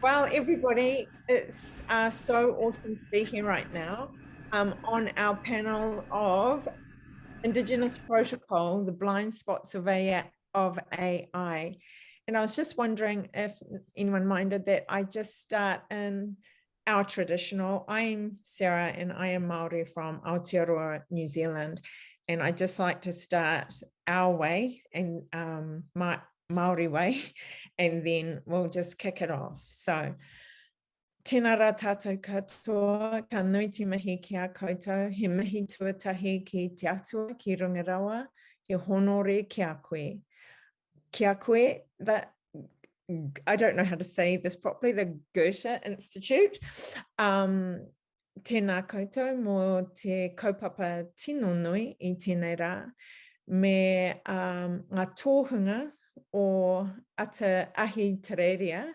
Well, everybody, it's so awesome to be here right now on our panel of Indigenous Protocol, the Blind Spots of AI. And I was just wondering if anyone minded that I just start in our traditional. I'm Sarah and I am Māori from Aotearoa, New Zealand. And I just like to start our way and Māori way, and then we'll just kick it off. So, tēnā rā tātou katoa, ka nui te mihi ki a koutou, he mihi tuatahi ki te atua, ki Rangarawa, he honore ki a koe. Ki a koe, that, I don't know how to say this properly, the Goethe Institute. Tēnā koutou mō te kaupapa tino nui I tēnei rā, me ngā tōhunga o Ata Ahi Tereria,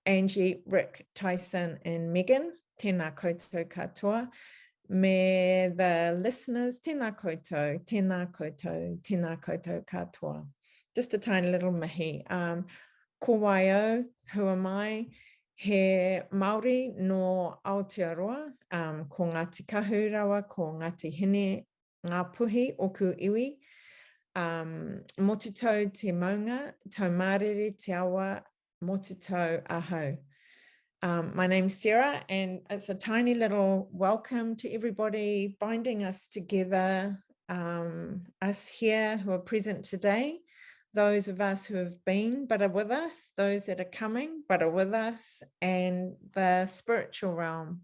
Angie, Rick, Tyson, and Megan, tēnā koutou katoa. Me the listeners, tēnā koutou, tēnā koutou, tēnā koutou katoa. Just a tiny little mihi. Ko waio, who am I? He Māori no Aotearoa, ko Ngāti Kahurawa, ko Ngāti Hine, ngā puhi oku iwi. Mō te tau te maunga, tau mārere te awa, mō te tau ahau. My name's Sarah, and it's a tiny little welcome to everybody binding us together, us here who are present today, those of us who have been but are with us, those that are coming but are with us, and the spiritual realm.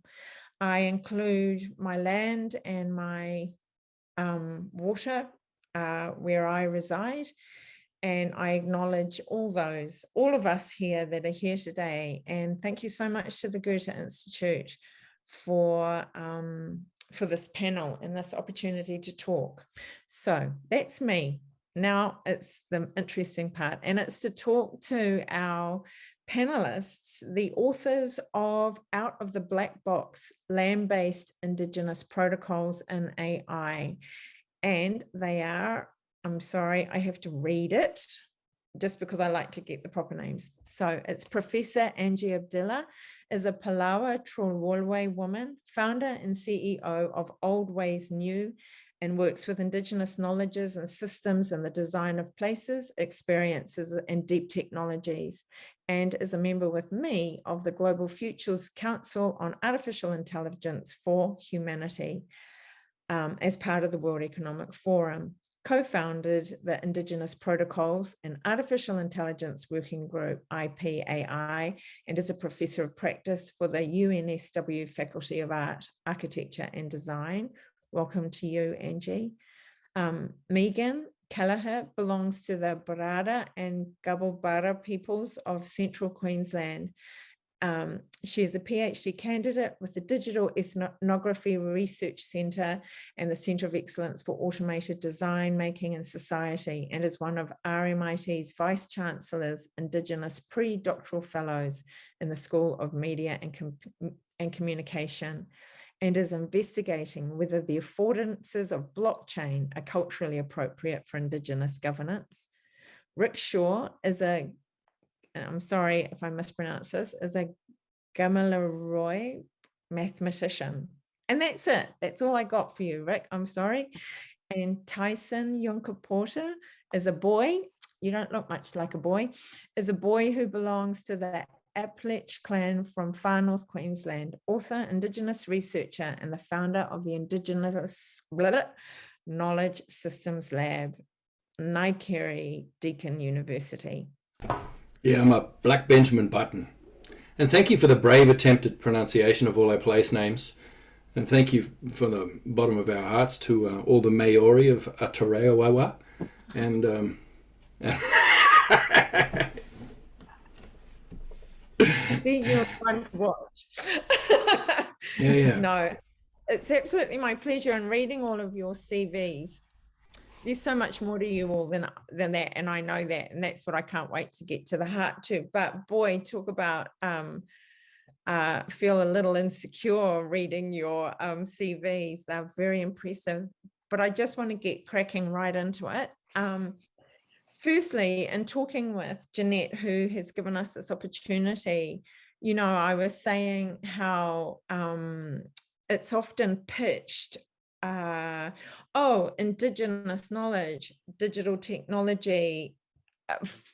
I include my land and my water where I reside, and I acknowledge all of us here that are here today. And thank you so much to the Goethe Institute for this panel and this opportunity to talk. So that's me. Now it's the interesting part, and it's to talk to our panelists, the authors of Out of the Black Box, Land-Based Indigenous Protocols in AI. And they are, I'm sorry, I have to read it just because I like to get the proper names. So it's Professor Angie Abdillah, is a Palawa Trawolwe woman, founder and CEO of Old Ways New, and works with Indigenous knowledges and systems in the design of places, experiences, and deep technologies, and is a member with me of the Global Futures Council on Artificial Intelligence for Humanity, as part of the World Economic Forum, co-founded the Indigenous Protocols and Artificial Intelligence Working Group, IPAI, and is a professor of practice for the UNSW Faculty of Art, Architecture and Design. Welcome to you, Angie. Megan Kelleher belongs to the Barada and Gabbalbara peoples of Central Queensland. She is a PhD candidate with the Digital Ethnography Research Centre and the Centre of Excellence for Automated Design Making in Society, and is one of RMIT's Vice Chancellor's Indigenous Pre-Doctoral Fellows in the School of Media and Communication, and is investigating whether the affordances of blockchain are culturally appropriate for Indigenous governance. Rick Shaw is a, I'm sorry if I mispronounce this, is a Gamilaroi mathematician. And that's it. That's all I got for you, Rick. I'm sorry. And Tyson Yunka Porter is a boy. You don't look much like a boy. Is a boy who belongs to the Applech clan from far north Queensland, author, Indigenous researcher, and the founder of the Indigenous Knowledge Systems Lab, Naikeri Deakin University. Yeah, I'm a Black Benjamin Button. And thank you for the brave attempt at pronunciation of all our place names. And thank you from the bottom of our hearts to all the Maori of Aotearoa. And See, you're fun to watch. yeah. No, it's absolutely my pleasure in reading all of your CVs. There's so much more to you all than that, and I know that, and that's what I can't wait to get to the heart to. But boy, talk about feel a little insecure reading your CVs. They're very impressive. But I just want to get cracking right into it. firstly, in talking with Jeanette, who has given us this opportunity, you know, I was saying how it's often pitched, oh, Indigenous knowledge, digital technology,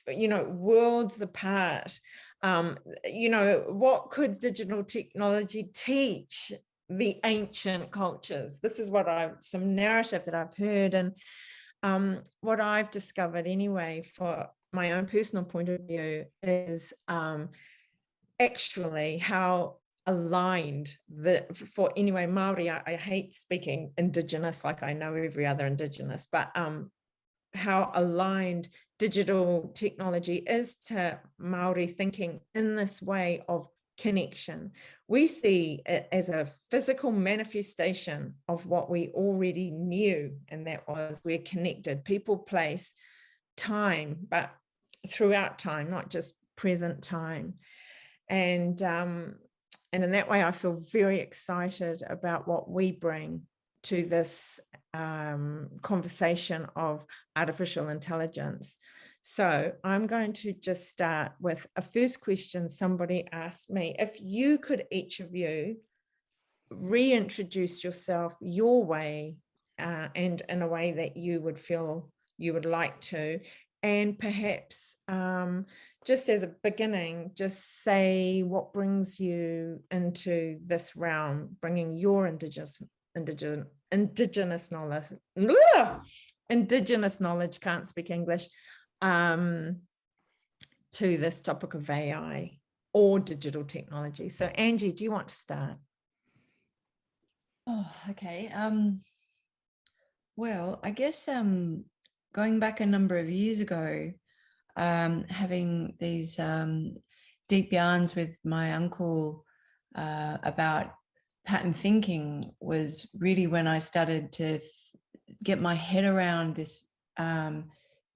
you know, worlds apart. You know, what could digital technology teach the ancient cultures? This is what some narrative that I've heard, and what I've discovered anyway, for my own personal point of view, is actually how aligned for anyway, Maori, I hate speaking Indigenous like I know every other Indigenous, but how aligned digital technology is to Maori thinking in this way of connection. We see it as a physical manifestation of what we already knew, and that was we're connected, people, place, time, but throughout time, not just present time. And in that way, I feel very excited about what we bring to this conversation of artificial intelligence. So I'm going to just start with a first question somebody asked me. If you could, each of you, reintroduce yourself your way, and in a way that you would feel you would like to, and perhaps just as a beginning, just say what brings you into this realm, bringing your indigenous knowledge, indigenous knowledge, can't speak English, to this topic of AI or digital technology. So Angie, do you want to start? Oh, okay. Well, I guess going back a number of years ago, having these deep yarns with my uncle about pattern thinking was really when I started to get my head around this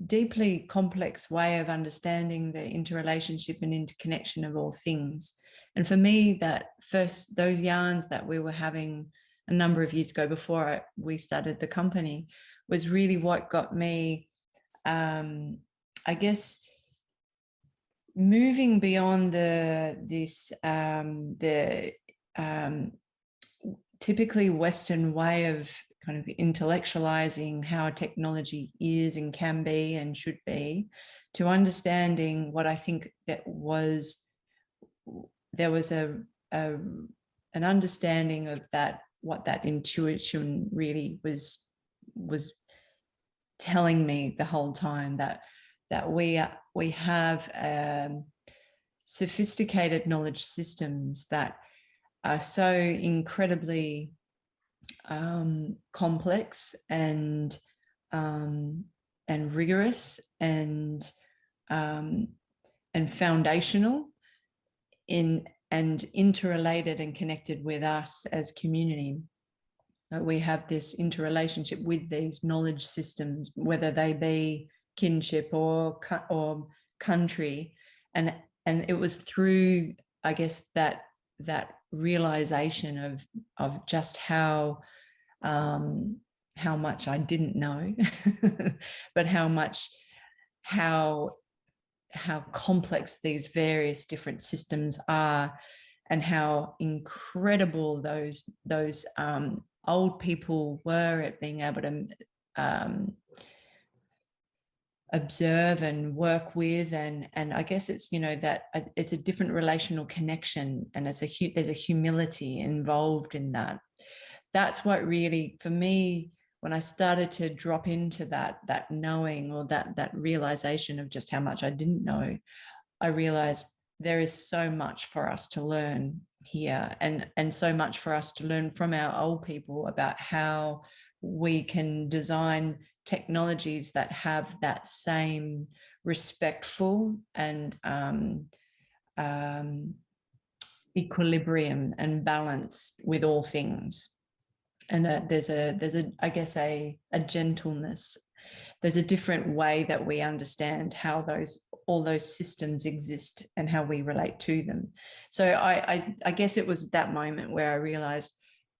deeply complex way of understanding the interrelationship and interconnection of all things. And for me, those yarns that we were having a number of years ago before we started the company was really what got me, I guess, moving beyond the typically Western way of kind of intellectualizing how technology is and can be and should be, to understanding what I think there was an understanding of that, what that intuition really was telling me the whole time, that we have sophisticated knowledge systems that are so incredibly complex and rigorous and foundational and interrelated and connected with us as community. We have this interrelationship with these knowledge systems, whether they be kinship or country, and it was through, I guess, that realization of just how much I didn't know, but how complex these various different systems are, and how incredible those old people were at being able to observe and work with, and I guess it's, you know, that it's a different relational connection, and there's a humility involved in that. That's what really, for me, when I started to drop into that knowing, or that realization of just how much I didn't know, I realized there is so much for us to learn here, and so much for us to learn from our old people about how we can design technologies that have that same respectful and equilibrium and balance with all things. And there's I guess a gentleness. There's a different way that we understand how all those systems exist and how we relate to them. So I guess it was that moment where I realized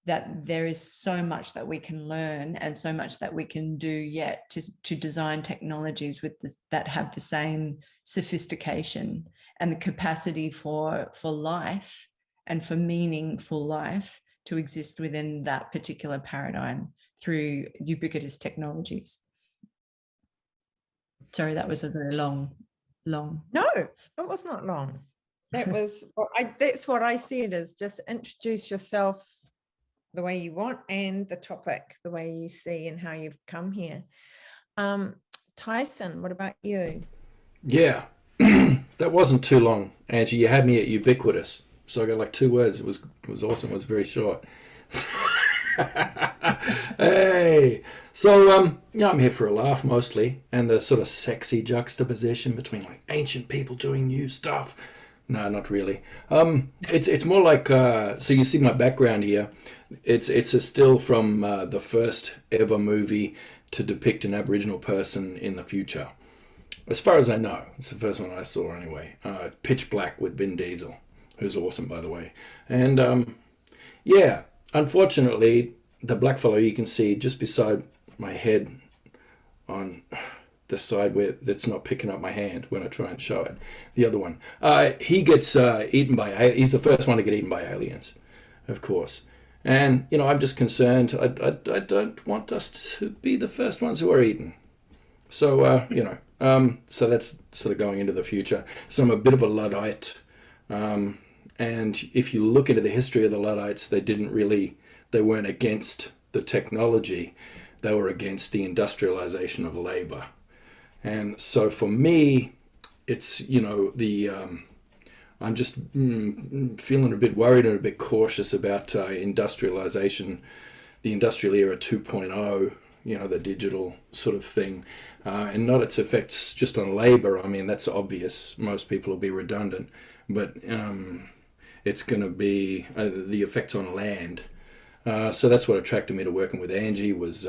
that there is so much that we can learn and so much that we can do yet to design technologies with this, that have the same sophistication and the capacity for life and for meaningful life to exist within that particular paradigm through ubiquitous technologies. Sorry, that was a very long. No, it was not long. That was that's what I said, is just introduce yourself the way you want and the topic the way you see and how you've come here. Tyson, what about you? Yeah, that wasn't too long, Angie. You had me at ubiquitous, so I got like 2 words. It was awesome. It was very short. Hey, so yeah, I'm here for a laugh mostly, and the sort of sexy juxtaposition between like ancient people doing new stuff. No, not really. It's more like so you see my background here. It's a still from the first ever movie to depict an Aboriginal person in the future. As far as I know, it's the first one I saw anyway. Pitch Black with Vin Diesel, who's awesome, by the way. And yeah, unfortunately, the blackfellow you can see just beside my head on the side where that's not picking up my hand when I try and show it. The other one, he gets eaten by. He's the first one to get eaten by aliens, of course. And you know, I'm just concerned. I don't want us to be the first ones who are eaten. So you know, so that's sort of going into the future. So I'm a bit of a Luddite, and if you look into the history of the Luddites, they weren't against the technology, they were against the industrialization of labor. And so for me, it's, you know, I'm just feeling a bit worried and a bit cautious about industrialization, the industrial era 2.0, you know, the digital sort of thing, and not its effects just on labor. I mean, that's obvious. Most people will be redundant, but it's going to be the effects on land. So that's what attracted me to working with Angie, was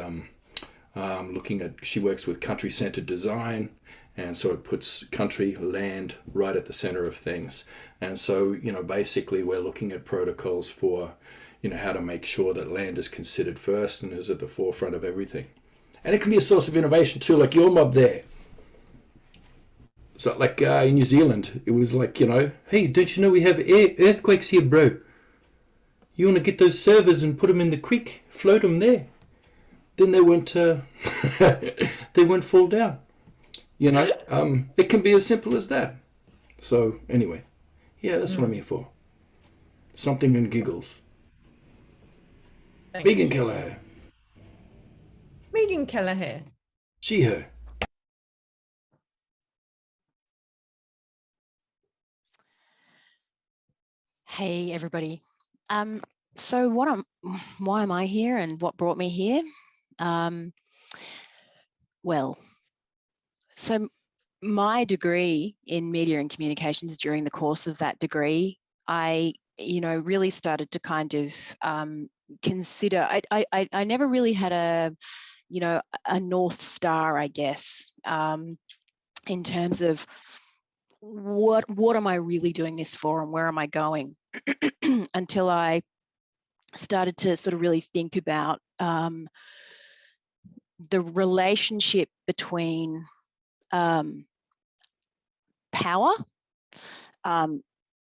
looking at, she works with country-centered design, and so it puts country, land right at the center of things. And so, you know, basically we're looking at protocols for, you know, how to make sure that land is considered first and is at the forefront of everything. And it can be a source of innovation too, like your mob there. So like in New Zealand, it was like, you know, hey, don't you know we have earthquakes here, bro? You want to get those servers and put them in the creek, float them there. Then they won't fall down. You know, it can be as simple as that. So anyway, yeah, that's what I'm here for. Something and giggles. Megan Kelleher. Megan Kelleher. She, her. Hey everybody. So why am I here and what brought me here? Well, so my degree in media and communications, during the course of that degree, I, you know, really started to kind of consider, I never really had a, you know, a North Star, I guess, in terms of what am I really doing this for and where am I going, until I started to sort of really think about the relationship between power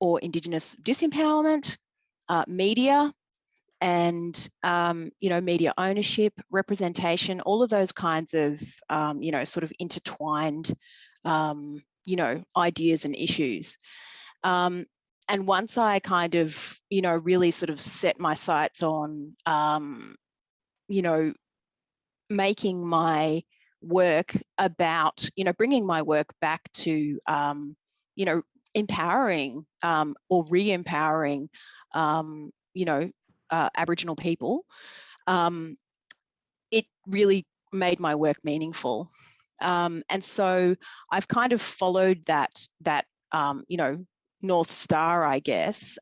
or Indigenous disempowerment, media, and you know, media ownership, representation, all of those kinds of you know, sort of intertwined you know, ideas and issues. And once I kind of, you know, really sort of set my sights on you know, making my work about, you know, bringing my work back to you know, empowering or re-empowering you know, Aboriginal people, it really made my work meaningful. And so I've kind of followed that you know, North Star, I guess,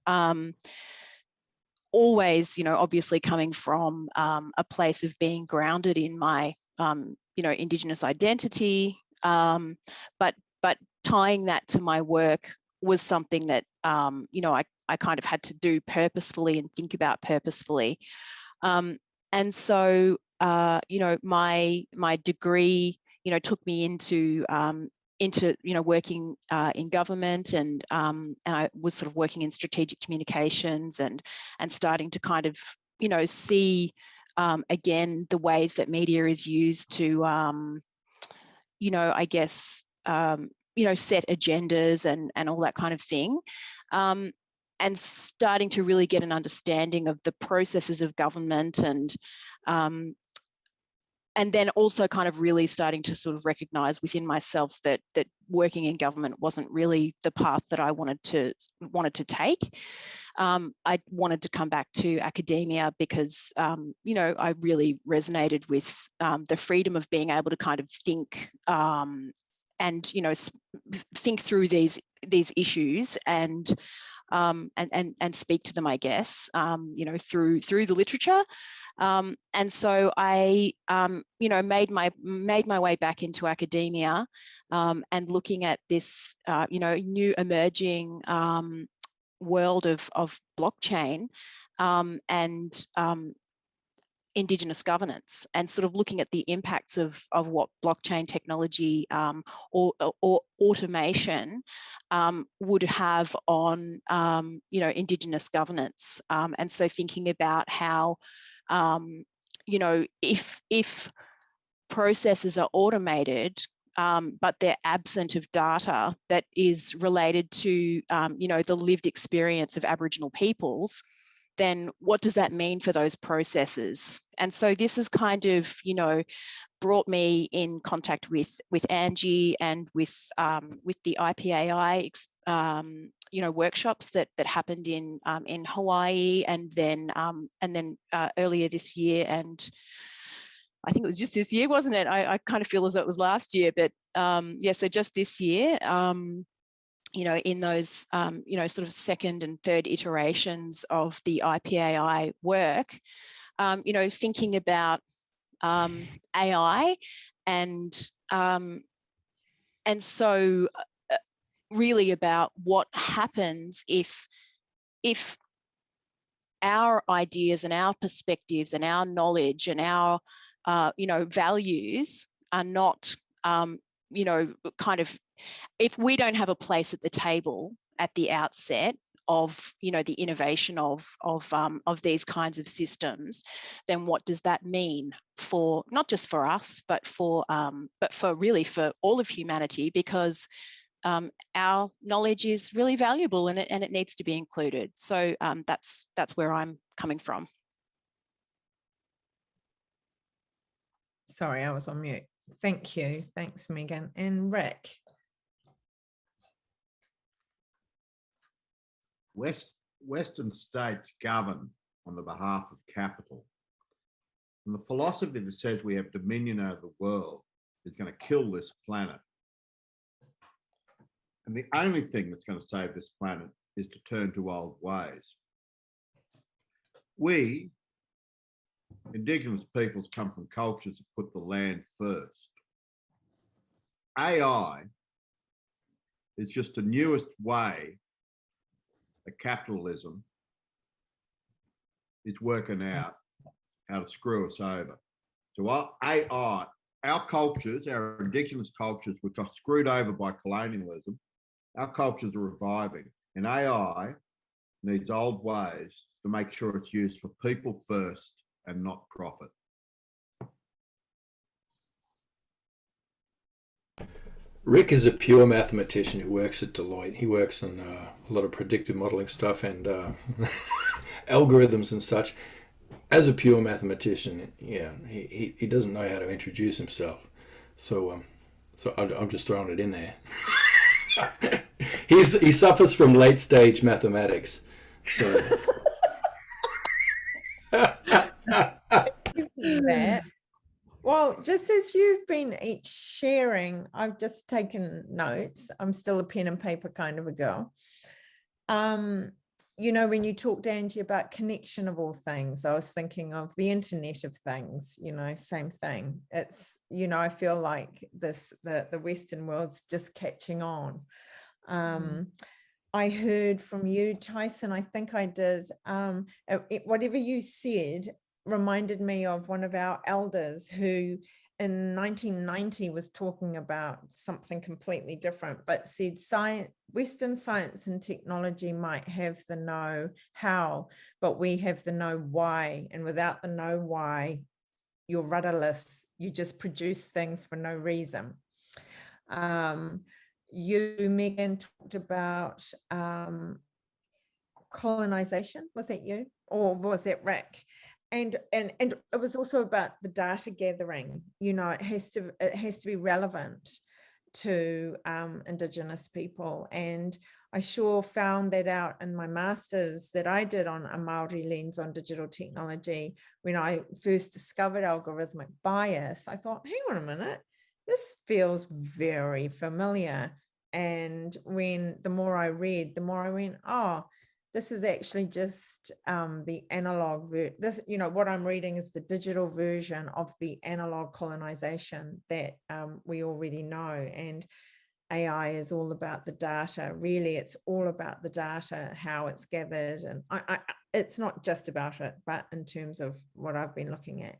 always, you know, obviously coming from a place of being grounded in my you know, Indigenous identity, but tying that to my work was something that you know, I kind of had to do purposefully and think about purposefully. And so, you know, my degree, you know, took me into you know, working in government, and I was sort of working in strategic communications, and starting to kind of, you know, see again the ways that media is used to, you know, I guess, you know, set agendas and all that kind of thing. And starting to really get an understanding of the processes of government, and then also kind of really starting to sort of recognize within myself that working in government wasn't really the path that I wanted to take. I wanted to come back to academia because, you know, I really resonated with the freedom of being able to kind of think, and, you know, think through these issues and speak to them, I guess, you know, through the literature. And so I, you know, made my way back into academia, and looking at this, you know, new emerging world of blockchain, and Indigenous governance, and sort of looking at the impacts of what blockchain technology or automation would have on, you know, Indigenous governance. And so thinking about how, you know, if processes are automated, but they're absent of data that is related to, you know, the lived experience of Aboriginal peoples, then what does that mean for those processes? And so this is kind of, you know, brought me in contact with Angie and with the IPAI, you know, workshops that happened in Hawaii, and then earlier this year, and I think it was just this year, wasn't it? I kind of feel as though it was last year, but yeah, so just this year, you know, in those, you know, sort of second and third iterations of the IPAI work, you know, thinking about AI, and so really about what happens if our ideas and our perspectives and our knowledge and our, you know, values are not, you know, kind of, if we don't have a place at the table at the outset of, you know, the innovation of these kinds of systems, then what does that mean for not just for us, but for really for all of humanity? Because our knowledge is really valuable, and it needs to be included. So that's where I'm coming from. Sorry, I was on mute. Thank you. Thanks, Megan. And Rick. Western states govern on the behalf of capital. And the philosophy that says we have dominion over the world is going to kill this planet. And the only thing that's going to save this planet is to turn to old ways. We, Indigenous peoples, come from cultures that put the land first. AI is just the newest way that capitalism is working out how to screw us over. So our cultures, our Indigenous cultures, which are screwed over by colonialism, our cultures are reviving, and AI needs old ways to make sure it's used for people first and not profit. Rick is a pure mathematician who works at Deloitte. He works on a lot of predictive modeling stuff and algorithms and such. As a pure mathematician, yeah, he doesn't know how to introduce himself. So I'm just throwing it in there. He suffers from late stage mathematics. So that. Well, just as you've been each sharing, I've just taken notes. I'm still a pen and paper kind of a girl. You know, when you talked, Angie, about connection of all things, I was thinking of the internet of things, you know, same thing. It's, you know, I feel like the Western world's just catching on. I heard from you, Tyson, I think I did, whatever you said reminded me of one of our elders who in 1990 was talking about something completely different, but said Western science and technology might have the know-how, but we have the know-why. And without the know-why, you're rudderless. You just produce things for no reason. You, Megan, talked about colonization. Was that you, or was that Rick? And it was also about the data gathering. You know, it has to be relevant to Indigenous people. And I sure found that out in my master's that I did on a Māori lens on digital technology. When I first discovered algorithmic bias, I thought, hang on a minute, this feels very familiar. And the more I read, the more I went, oh, this is actually just the analog. What I'm reading is the digital version of the analog colonization that we already know. And AI is all about the data. Really, it's all about the data, how it's gathered. And it's not just about it, but in terms of what I've been looking at.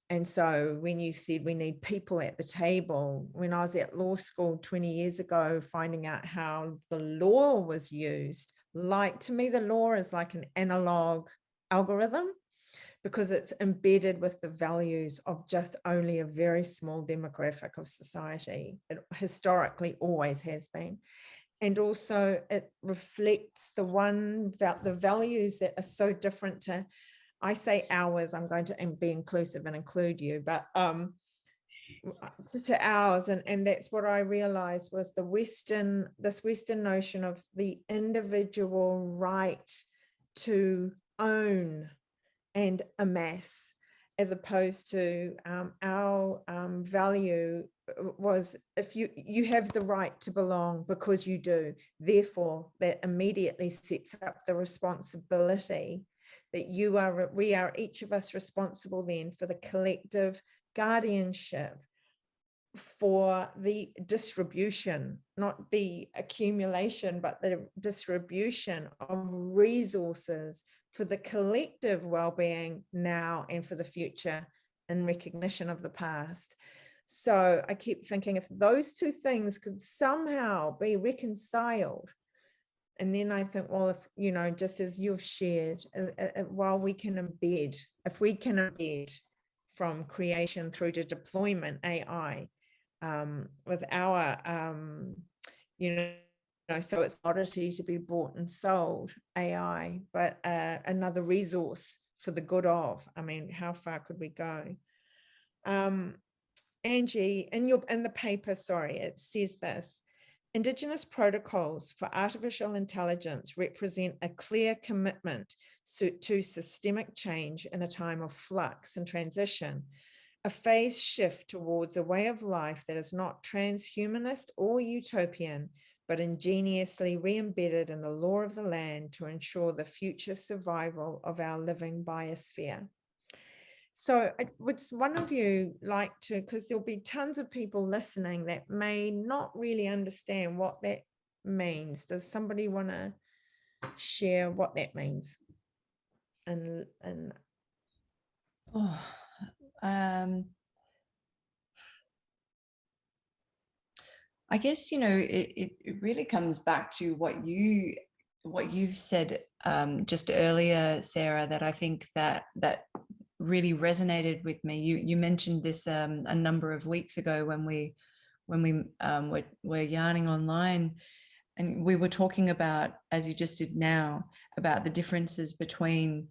And so when you said we need people at the table, when I was at law school 20 years ago, finding out how the law was used, like, to me, the law is like an analog algorithm because it's embedded with the values of just only a very small demographic of society. It historically always has been. And also it reflects the values that are so different to, I say ours, I'm going to be inclusive and include you, but to ours, and that's what I realized was this Western notion of the individual right to own and amass, as opposed to our value was, if you have the right to belong because you do, therefore that immediately sets up the responsibility that we are each of us responsible then for the collective guardianship, for the distribution, not the accumulation, but the distribution of resources for the collective well-being now and for the future, in recognition of the past. So I keep thinking, if those two things could somehow be reconciled, and then I think, well, if, just as you've shared, while we can embed, if we can embed from creation through to deployment AI, with our, so it's oddity to be bought and sold AI, but another resource for the good of. I mean, how far could we go? Angie, in the paper, sorry, it says this: Indigenous protocols for artificial intelligence represent a clear commitment to systemic change in a time of flux and transition, a phase shift towards a way of life that is not transhumanist or utopian, but ingeniously re-embedded in the law of the land to ensure the future survival of our living biosphere. So would one of you like to, because there'll be tons of people listening that may not really understand what that means. Does somebody want to share what that means? I guess, it really comes back to what you've said just earlier, Sarah, that I think that really resonated with me. You mentioned this a number of weeks ago when we were yarning online, and we were talking about, as you just did now, about the differences between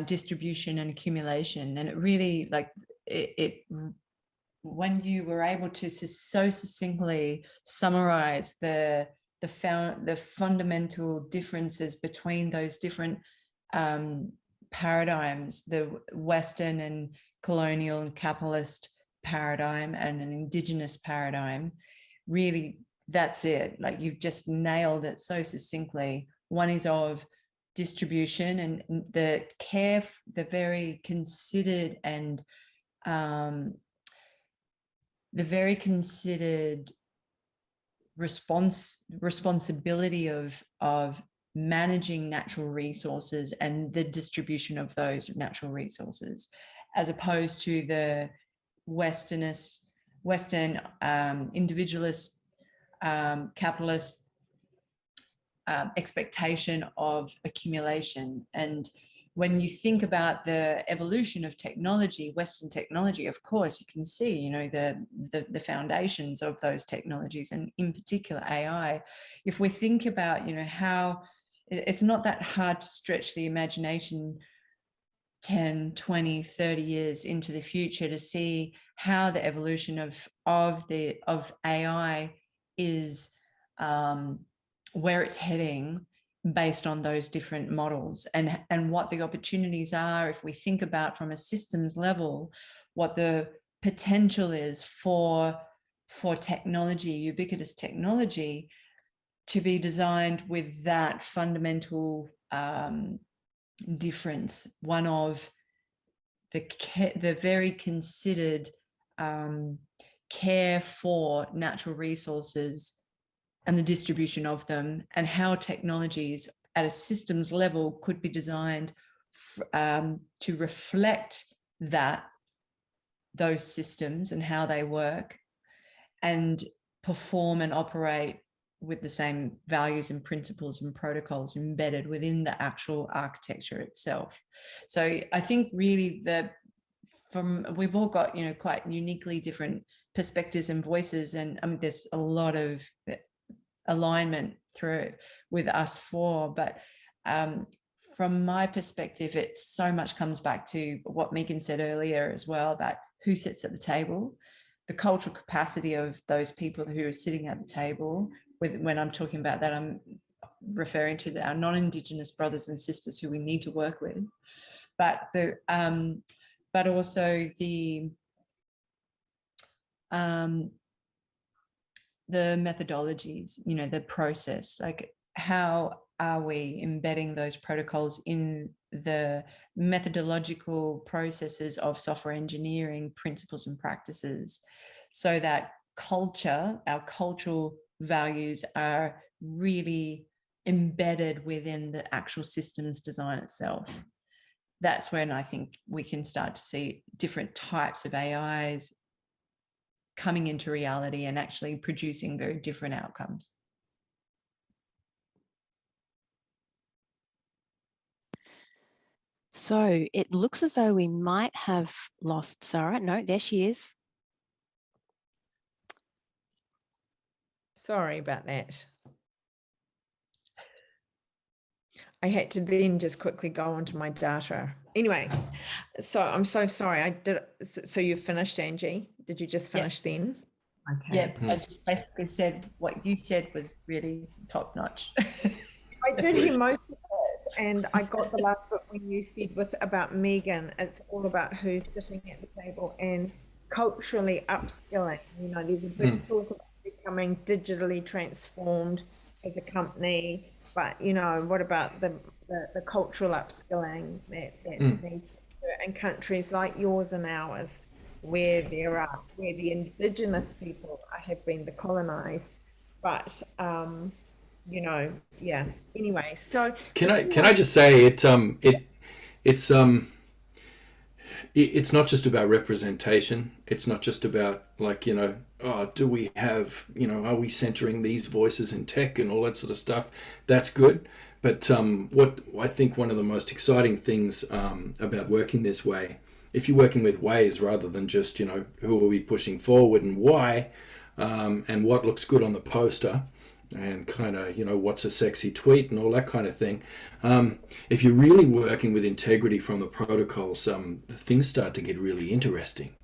distribution and accumulation. And it really, when you were able to so succinctly summarize the fundamental differences between those different paradigms, the Western and colonial and capitalist paradigm and an Indigenous paradigm, really, that's it. Like, you've just nailed it so succinctly. One is of distribution and the very considered and the very considered responsibility of managing natural resources and the distribution of those natural resources, as opposed to the Western individualist, capitalist expectation of accumulation. And when you think about the evolution of technology, Western technology, of course, you can see, you know, the foundations of those technologies, and in particular AI. If we think about, you know, how it's not that hard to stretch the imagination 10, 20, 30 years into the future to see how the evolution of AI is, where it's heading based on those different models, and what the opportunities are, if we think about from a systems level, what the potential is for technology, ubiquitous technology, to be designed with that fundamental difference, one of the very considered care for natural resources and the distribution of them, and how technologies at a systems level could be designed to reflect those systems and how they work, and perform and operate with the same values and principles and protocols embedded within the actual architecture itself. So I think really we've all got, you know, quite uniquely different perspectives and voices, and I mean, there's a lot of alignment through with us four, but from my perspective, it so much comes back to what Megan said earlier as well, about who sits at the table, the cultural capacity of those people who are sitting at the table. When I'm talking about that, I'm referring to our non-Indigenous brothers and sisters who we need to work with, but also the methodologies, you know, the process, like how are we embedding those protocols in the methodological processes of software engineering principles and practices, so that our cultural values are really embedded within the actual systems design itself. That's when I think we can start to see different types of AIs coming into reality and actually producing very different outcomes. So it looks as though we might have lost Sarah. No, there she is. Sorry about that. I had to then just quickly go onto my data. Anyway, so I'm so sorry. So you finished, Angie? Did you just finish then? Okay. Yeah, I just basically said what you said was really top notch. I did hear most of it, and I got the last bit when you said about Megan. It's all about who's sitting at the table and culturally upskilling. You know, there's a big talk about becoming digitally transformed as a company, but you know, what about the cultural upskilling that needs to occur in countries like yours and ours, where the Indigenous people have been colonized, but you know, yeah. Anyway, so can I just say it's not just about representation. It's not just about, like, you know, do we have, you know, are we centering these voices in tech and all that sort of stuff? That's good. But what I think one of the most exciting things about working this way, if you're working with ways rather than just, you know, who are we pushing forward and why, and what looks good on the poster, and kind of, you know, what's a sexy tweet and all that kind of thing. If you're really working with integrity from the protocols, things start to get really interesting.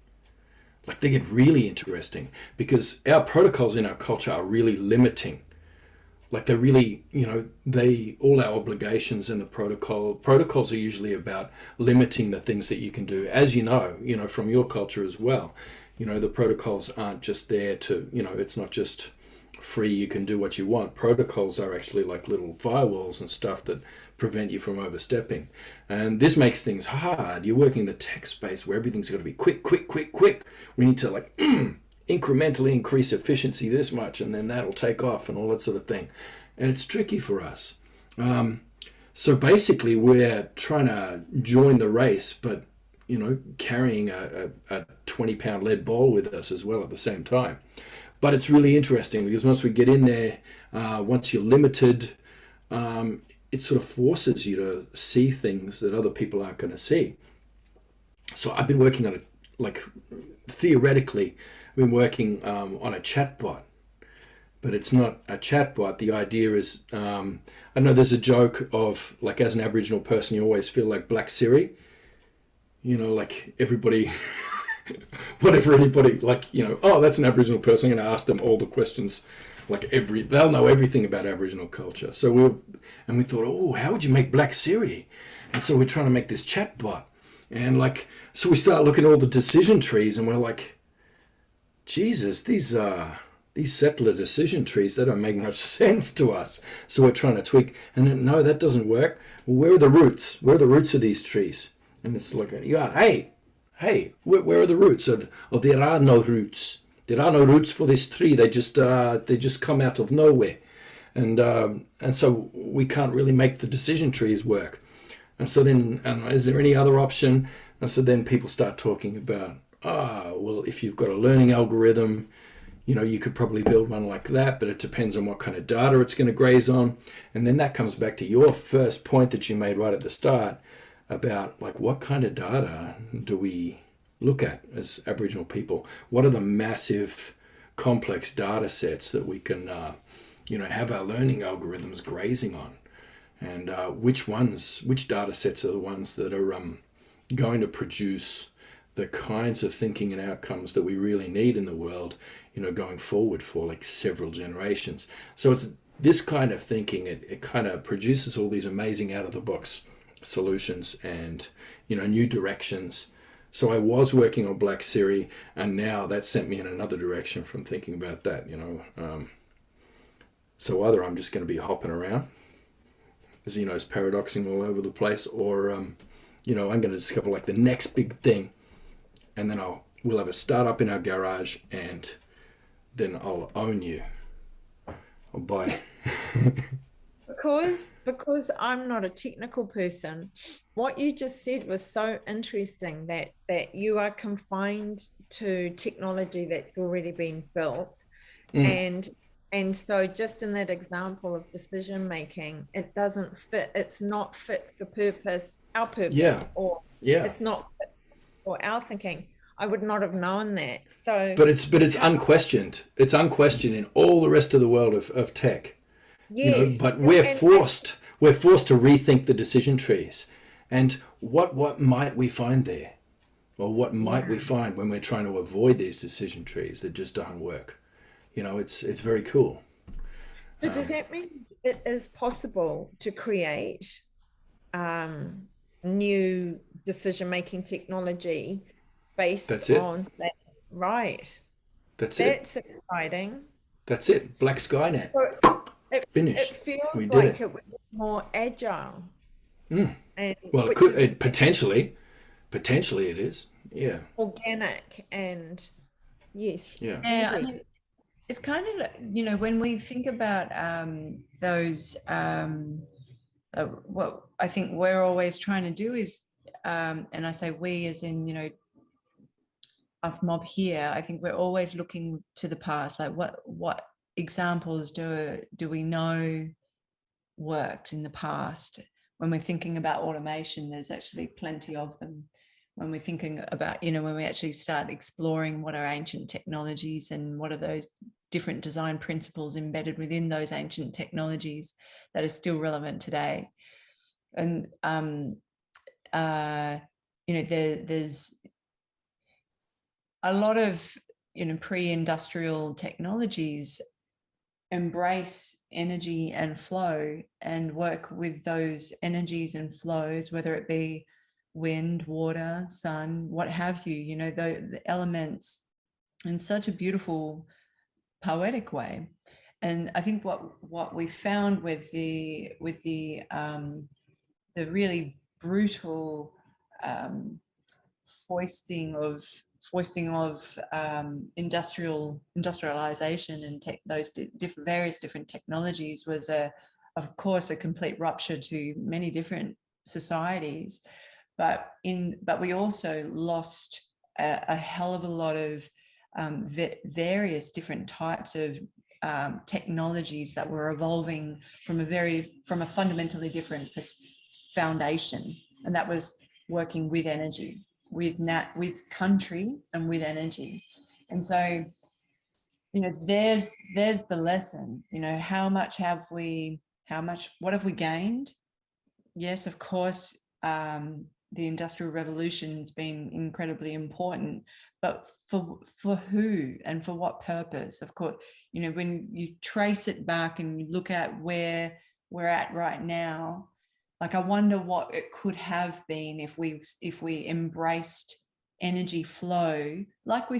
Like, they get really interesting because our protocols in our culture are really limiting. Like, they're really, you know, all our obligations in the protocols are usually about limiting the things that you can do. As you know, from your culture as well, you know, the protocols aren't just there to, you know, it's not just free, you can do what you want. Protocols are actually like little firewalls and stuff that prevent you from overstepping. And this makes things hard. You're working in the tech space where everything's got to be quick. We need to, like, incrementally increase efficiency this much, and then that'll take off and all that sort of thing. And it's tricky for us. So basically, we're trying to join the race, but carrying a 20-pound lead ball with us as well at the same time. But it's really interesting because once we get in there, once you're limited, it sort of forces you to see things that other people aren't going to see. So I've been working on it, like theoretically, I've been working on a chatbot, but it's not a chatbot. The idea is, I know there's a joke of, like, as an Aboriginal person, you always feel like Black Siri, like everybody, whatever anybody, like, oh, that's an Aboriginal person, I'm going to ask them all the questions, like they'll know everything about Aboriginal culture. So we thought, oh, how would you make Black Siri? And so we're trying to make this chatbot. And so we start looking at all the decision trees and we're like, Jesus, these settler decision trees, they don't make much sense to us. So we're trying to tweak, and then, no, that doesn't work. Well, where are the roots? Where are the roots of these trees? And it's like, yeah, hey, where are the roots? Oh, there are no roots. There are no roots for this tree. They just come out of nowhere. And so we can't really make the decision trees work. And so then, is there any other option? And so then people start talking about, well, if you've got a learning algorithm, you could probably build one like that, but it depends on what kind of data it's going to graze on. And then that comes back to your first point that you made right at the start about, like, what kind of data do we look at as Aboriginal people? What are the massive, complex data sets that we can, have our learning algorithms grazing on? And which data sets are the ones that are going to produce the kinds of thinking and outcomes that we really need in the world, going forward for like several generations. So it's this kind of thinking, it kind of produces all these amazing out-of-the-box solutions and, new directions. So I was working on Black Siri, and now that sent me in another direction from thinking about that, so either I'm just going to be hopping around, Zeno's paradoxing all over the place, or, I'm going to discover like the next big thing, and then we'll have a startup in our garage, and then I'll own you. I'll buy. Because I'm not a technical person, what you just said was so interesting, that you are confined to technology that's already been built. And so just in that example of decision making, it doesn't fit, it's not fit for purpose, our purpose, or it's not fit for our thinking. I would not have known that. So but it's unquestioned. It's unquestioned in all the rest of the world of tech. Yes. But we're forced to rethink the decision trees. And what might we find there? Or what might we find when we're trying to avoid these decision trees that just don't work? It's very cool. So does that mean it is possible to create new decision-making technology based on that? Right. That's exciting. That's it. Black Skynet. Finished. It feels we did like it. it was more agile. And well, it could potentially it is. Yeah. Organic and yes. Yeah. I mean, it's kind of, when we think about those, what I think we're always trying to do is, and I say we as in, us mob here, I think we're always looking to the past, like what examples do we know worked in the past. When we're thinking about automation, there's actually plenty of them. When we're thinking about, when we actually start exploring what are ancient technologies and what are those different design principles embedded within those ancient technologies that are still relevant today. And, there's a lot of, pre-industrial technologies embrace energy and flow and work with those energies and flows, whether it be wind, water, sun, what have you, the elements in such a beautiful, poetic way. And I think what we found with the really brutal foisting of industrialization and various different technologies was a of course, a complete rupture to many different societies, but we also lost a hell of a lot of various different types of technologies that were evolving from a fundamentally different foundation, and that was working with energy, with country and with energy. And so, you know, there's the lesson. You know, what have we gained? Yes, of course, the Industrial Revolution has been incredibly important, but for who and for what purpose? Of course, you know, when you trace it back and you look at where we're at right now, like, I wonder what it could have been if we embraced energy flow like we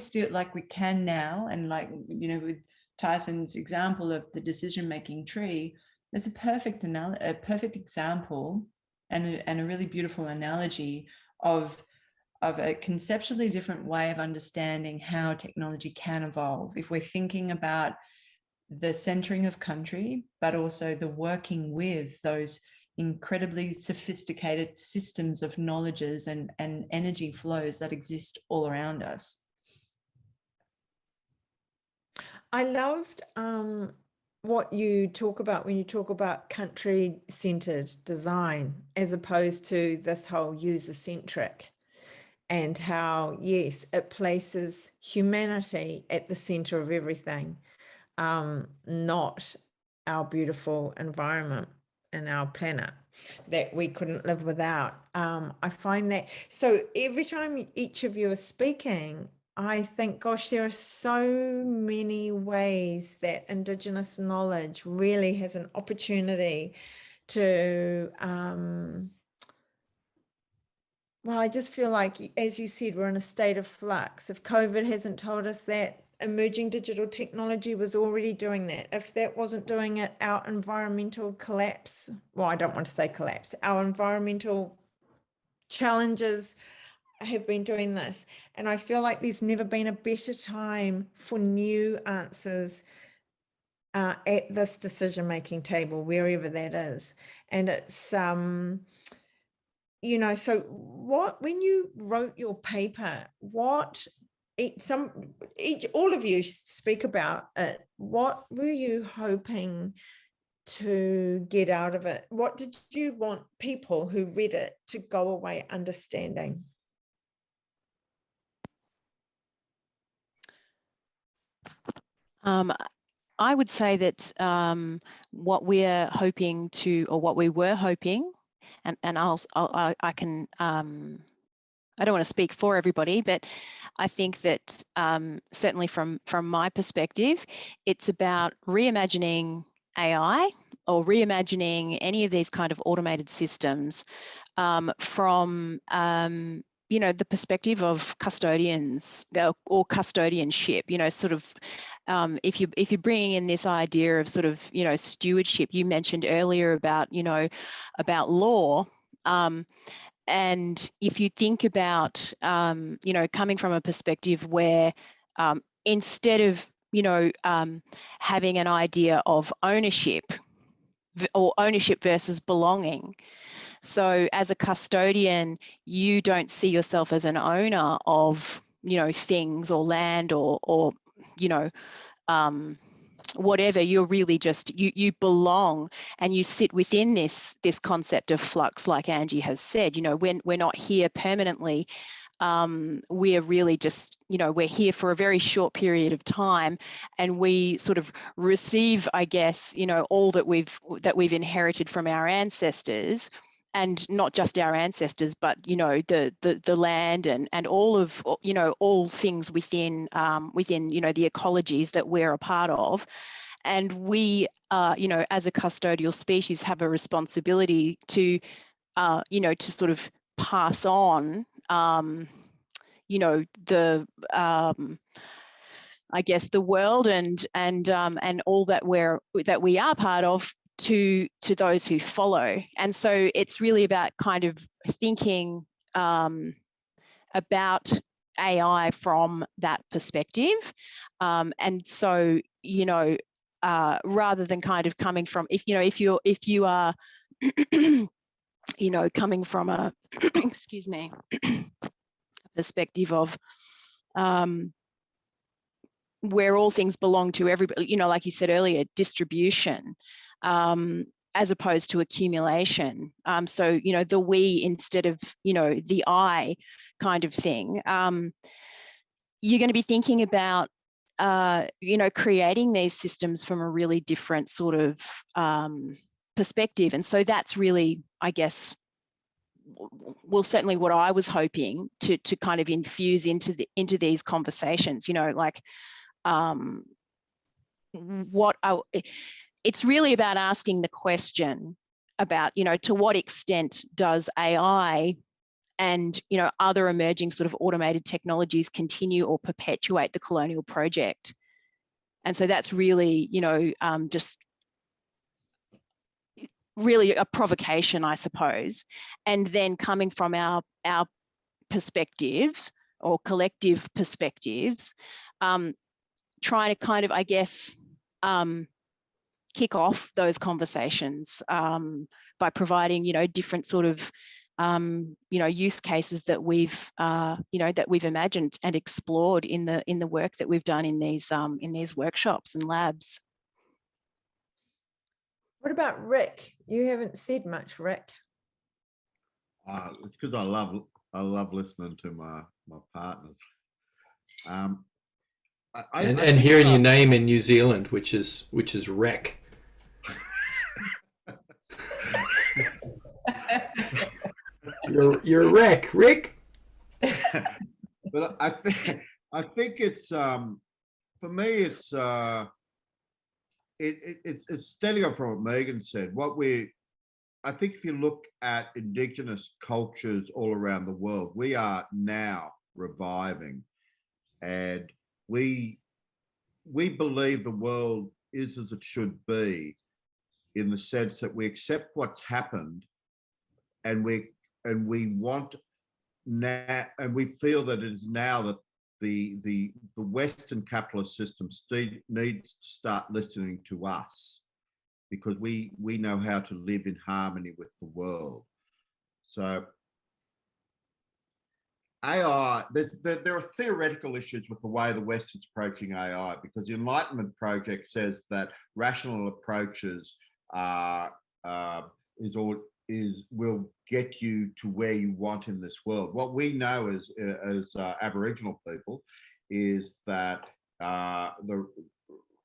can now. And, like, you know, with Tyson's example of the decision-making tree, there's a perfect example and a really beautiful analogy of a conceptually different way of understanding how technology can evolve. If we're thinking about the centering of country, but also the working with those incredibly sophisticated systems of knowledges and energy flows that exist all around us. I loved what you talk about when you talk about country-centered design, as opposed to this whole user-centric, and how, yes, it places humanity at the center of everything, not our beautiful environment and our planet that we couldn't live without. I find that, so every time each of you are speaking, I think, gosh, there are so many ways that Indigenous knowledge really has an opportunity to, well, I just feel like, as you said, we're in a state of flux. If COVID hasn't told us that, emerging digital technology was already doing that. If that wasn't doing it, our environmental collapse, well, I don't want to say collapse, our environmental challenges have been doing this. And I feel like there's never been a better time for new answers at this decision-making table, wherever that is. And it's, you know, so when you wrote your paper, all of you speak about it, what were you hoping to get out of it? What did you want people who read it to go away understanding? I would say that what we're hoping to, or what we were hoping, and I can, I don't want to speak for everybody, but I think that certainly from my perspective, it's about reimagining AI or reimagining any of these kind of automated systems from you know, the perspective of custodians or custodianship. You know, sort of if you're bringing in this idea of sort of, you know, stewardship. You mentioned earlier about, you know, about law. And if you think about, you know, coming from a perspective where instead of, you know, having an idea of ownership or ownership versus belonging. So as a custodian, you don't see yourself as an owner of, you know, things or land or you know, whatever. You're really just, you belong, and you sit within this concept of flux, like Angie has said. You know, when we're not here permanently, we're really just, you know, we're here for a very short period of time, and we sort of receive, I guess, you know, all that we've inherited from our ancestors. And not just our ancestors, but, you know, the land and all of, you know, all things within, you know, the ecologies that we're a part of. And we, you know, as a custodial species, have a responsibility to, you know, to sort of pass on, you know, the, I guess, the world and all that we are part of to those who follow. And so it's really about kind of thinking about AI from that perspective. And so, you know, rather than kind of coming from, if you are coming from a excuse me, perspective of where all things belong to everybody, like you said earlier, distribution, as opposed to accumulation. So, the we instead of, the I kind of thing. You're going to be thinking about, creating these systems from a really different sort of perspective. And so that's really, I guess, well, certainly what I was hoping to kind of infuse into these conversations, it's really about asking the question about, to what extent does AI and, other emerging sort of automated technologies continue or perpetuate the colonial project? And so that's really, just really a provocation, I suppose. And then coming from our perspective or collective perspectives, trying to kind of, I guess, kick off those conversations by providing, different sort of, use cases that we've, imagined and explored in the work that we've done in these workshops and labs. What about Rick? You haven't said much, Rick. It's because I love listening to my partners. And hearing your name in New Zealand, which is Rec. You're a wreck, Rick. But I think it's for me it's steadily on from what Megan said. I think if you look at Indigenous cultures all around the world, we are now reviving, and we believe the world is as it should be, in the sense that we accept what's happened, and we want now, and we feel that it is now that the Western capitalist system needs to start listening to us, because we know how to live in harmony with the world. So AI, there are theoretical issues with the way the West is approaching AI, because the Enlightenment Project says that rational approaches will get you to where you want in this world. What we know as Aboriginal people is that the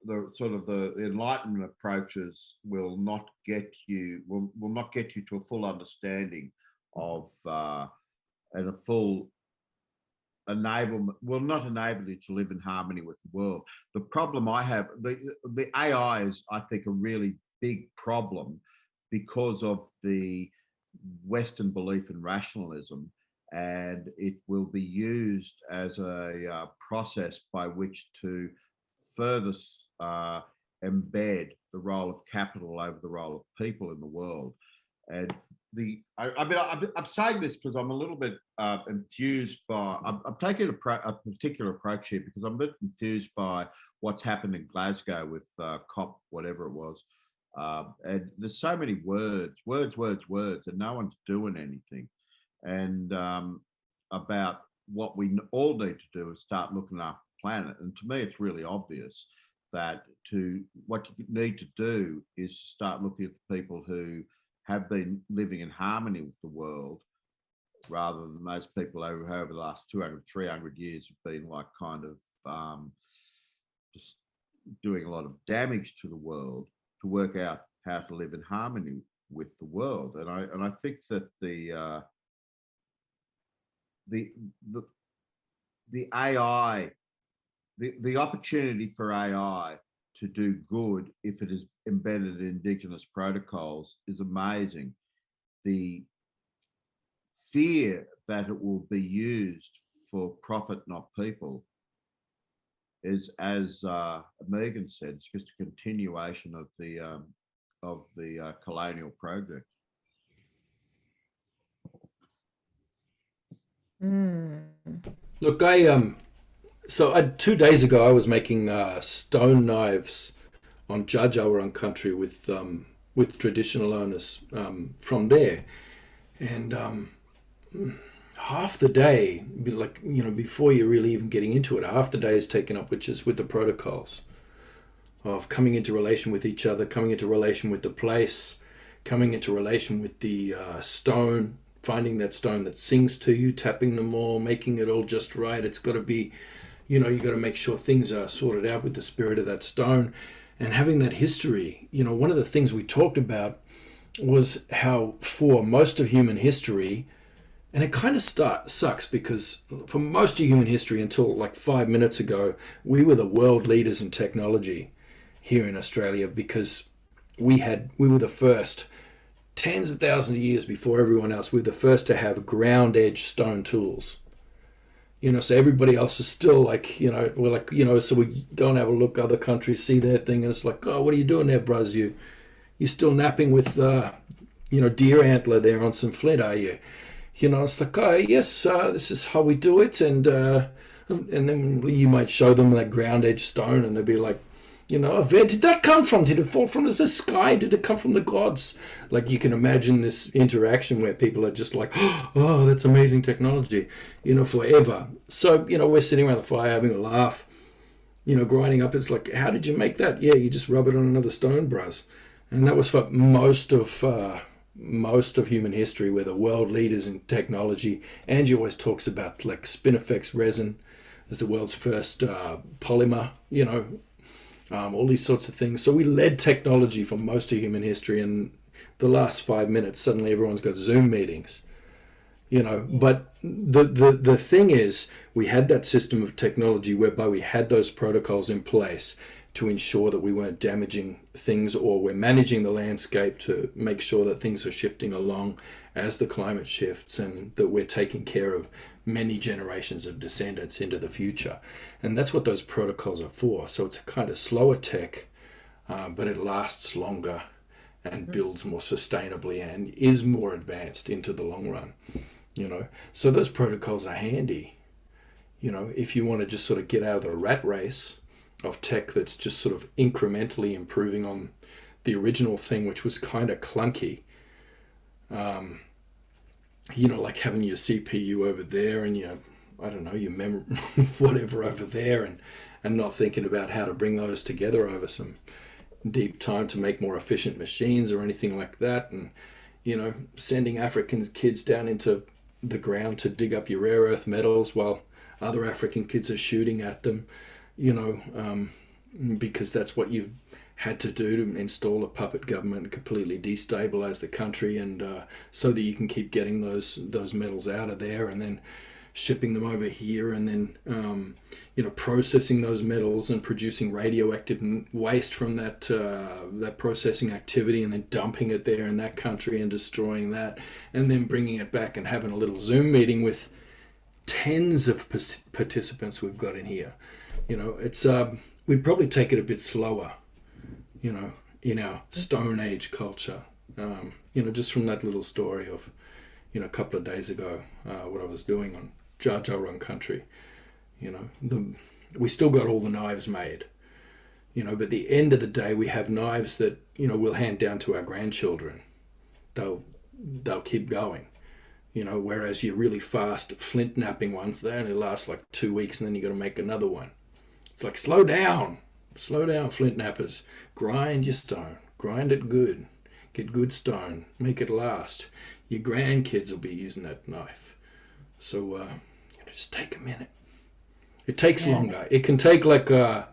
Enlightenment approaches will not get you to a full understanding of and a full enablement, will not enable you to live in harmony with the world. The problem I have, the AI is, I think, a really big problem because of the Western belief in rationalism, and it will be used as a process by which to further embed the role of capital over the role of people in the world. And I'm saying this because I'm a little bit enthused by, I'm taking a particular approach here because I'm a bit enthused by what's happened in Glasgow with COP, whatever it was. And there's so many words, and no one's doing anything. And about what we all need to do is start looking after the planet. And to me, it's really obvious that what you need to do is to start looking at the people who have been living in harmony with the world, rather than those people over the last 200, 300 years have been like kind of just doing a lot of damage to the world, to work out how to live in harmony with the world. And I think that the AI, the opportunity for AI to do good if it is embedded in Indigenous protocols is amazing. The fear that it will be used for profit, not people, is, as Megan said, it's just a continuation of the colonial project. Look, so 2 days ago I was making stone knives on Dja Dja Wurrung country with traditional owners from there, and half the day, like, you know, before you're really even getting into it, half the day is taken up with the protocols of coming into relation with each other, coming into relation with the place, coming into relation with the stone, finding that stone that sings to you, tapping them all, making it all just right. It's got to be, you know, you got to make sure things are sorted out with the spirit of that stone, and having that history. You know, one of the things we talked about was how for most of human history, and it kind of sucks because for most of human history until like 5 minutes ago, we were the world leaders in technology here in Australia, because we were the first, tens of thousands of years before everyone else, we were the first to have ground edge stone tools. You know, so everybody else is still like, you know, we're like, you know, so we go and have a look, other countries see their thing, and it's like, oh, what are you doing there, bruz? You still napping with, you know, deer antler there on some flint, are you? You know, it's like, oh, yes, this is how we do it. And then you might show them that ground edge stone, and they'll be like, you know, where did that come from? Did it fall from the sky? Did it come from the gods? Like, you can imagine this interaction where people are just like, oh, that's amazing technology, you know, forever. So, you know, we're sitting around the fire having a laugh, you know, grinding up. It's like, how did you make that? Yeah, you just rub it on another stone, bruz. And that was for most of human history. We're the world leaders in technology. Angie always talks about like Spinifex resin as the world's first polymer, you know, all these sorts of things. So we led technology for most of human history, and the last 5 minutes, suddenly everyone's got Zoom meetings, you know. But the thing is, we had that system of technology whereby we had those protocols in place to ensure that we weren't damaging things, or we're managing the landscape to make sure that things are shifting along as the climate shifts, and that we're taking care of many generations of descendants into the future. And that's what those protocols are for. So it's a kind of slower tech, but it lasts longer and builds more sustainably and is more advanced into the long run, you know. So those protocols are handy, you know, if you want to just sort of get out of the rat race of tech that's just sort of incrementally improving on the original thing, which was kind of clunky. You know, like having your CPU over there and your, I don't know, your memory, whatever over there, and not thinking about how to bring those together over some deep time to make more efficient machines or anything like that. And, you know, sending African kids down into the ground to dig up your rare earth metals while other African kids are shooting at them, you know, because that's what you've had to do to install a puppet government and completely destabilize the country, and so that you can keep getting those metals out of there and then shipping them over here, and then you know, processing those metals and producing radioactive waste from that processing activity, and then dumping it there in that country and destroying that, and then bringing it back and having a little Zoom meeting with tens of participants we've got in here. You know, it's we'd probably take it a bit slower, you know, in our Stone Age culture. You know, just from that little story of, you know, a couple of days ago, what I was doing on Dja Dja Wurrung country. You know, we still got all the knives made, you know, but at the end of the day, we have knives that, you know, we'll hand down to our grandchildren. They'll keep going, you know, whereas your really fast flint napping ones, they only last like 2 weeks, and then you got to make another one. It's like, slow down, flint nappers. Grind your stone, grind it good, get good stone, make it last. Your grandkids will be using that knife. So just take a minute. It takes longer. It can take like, you know,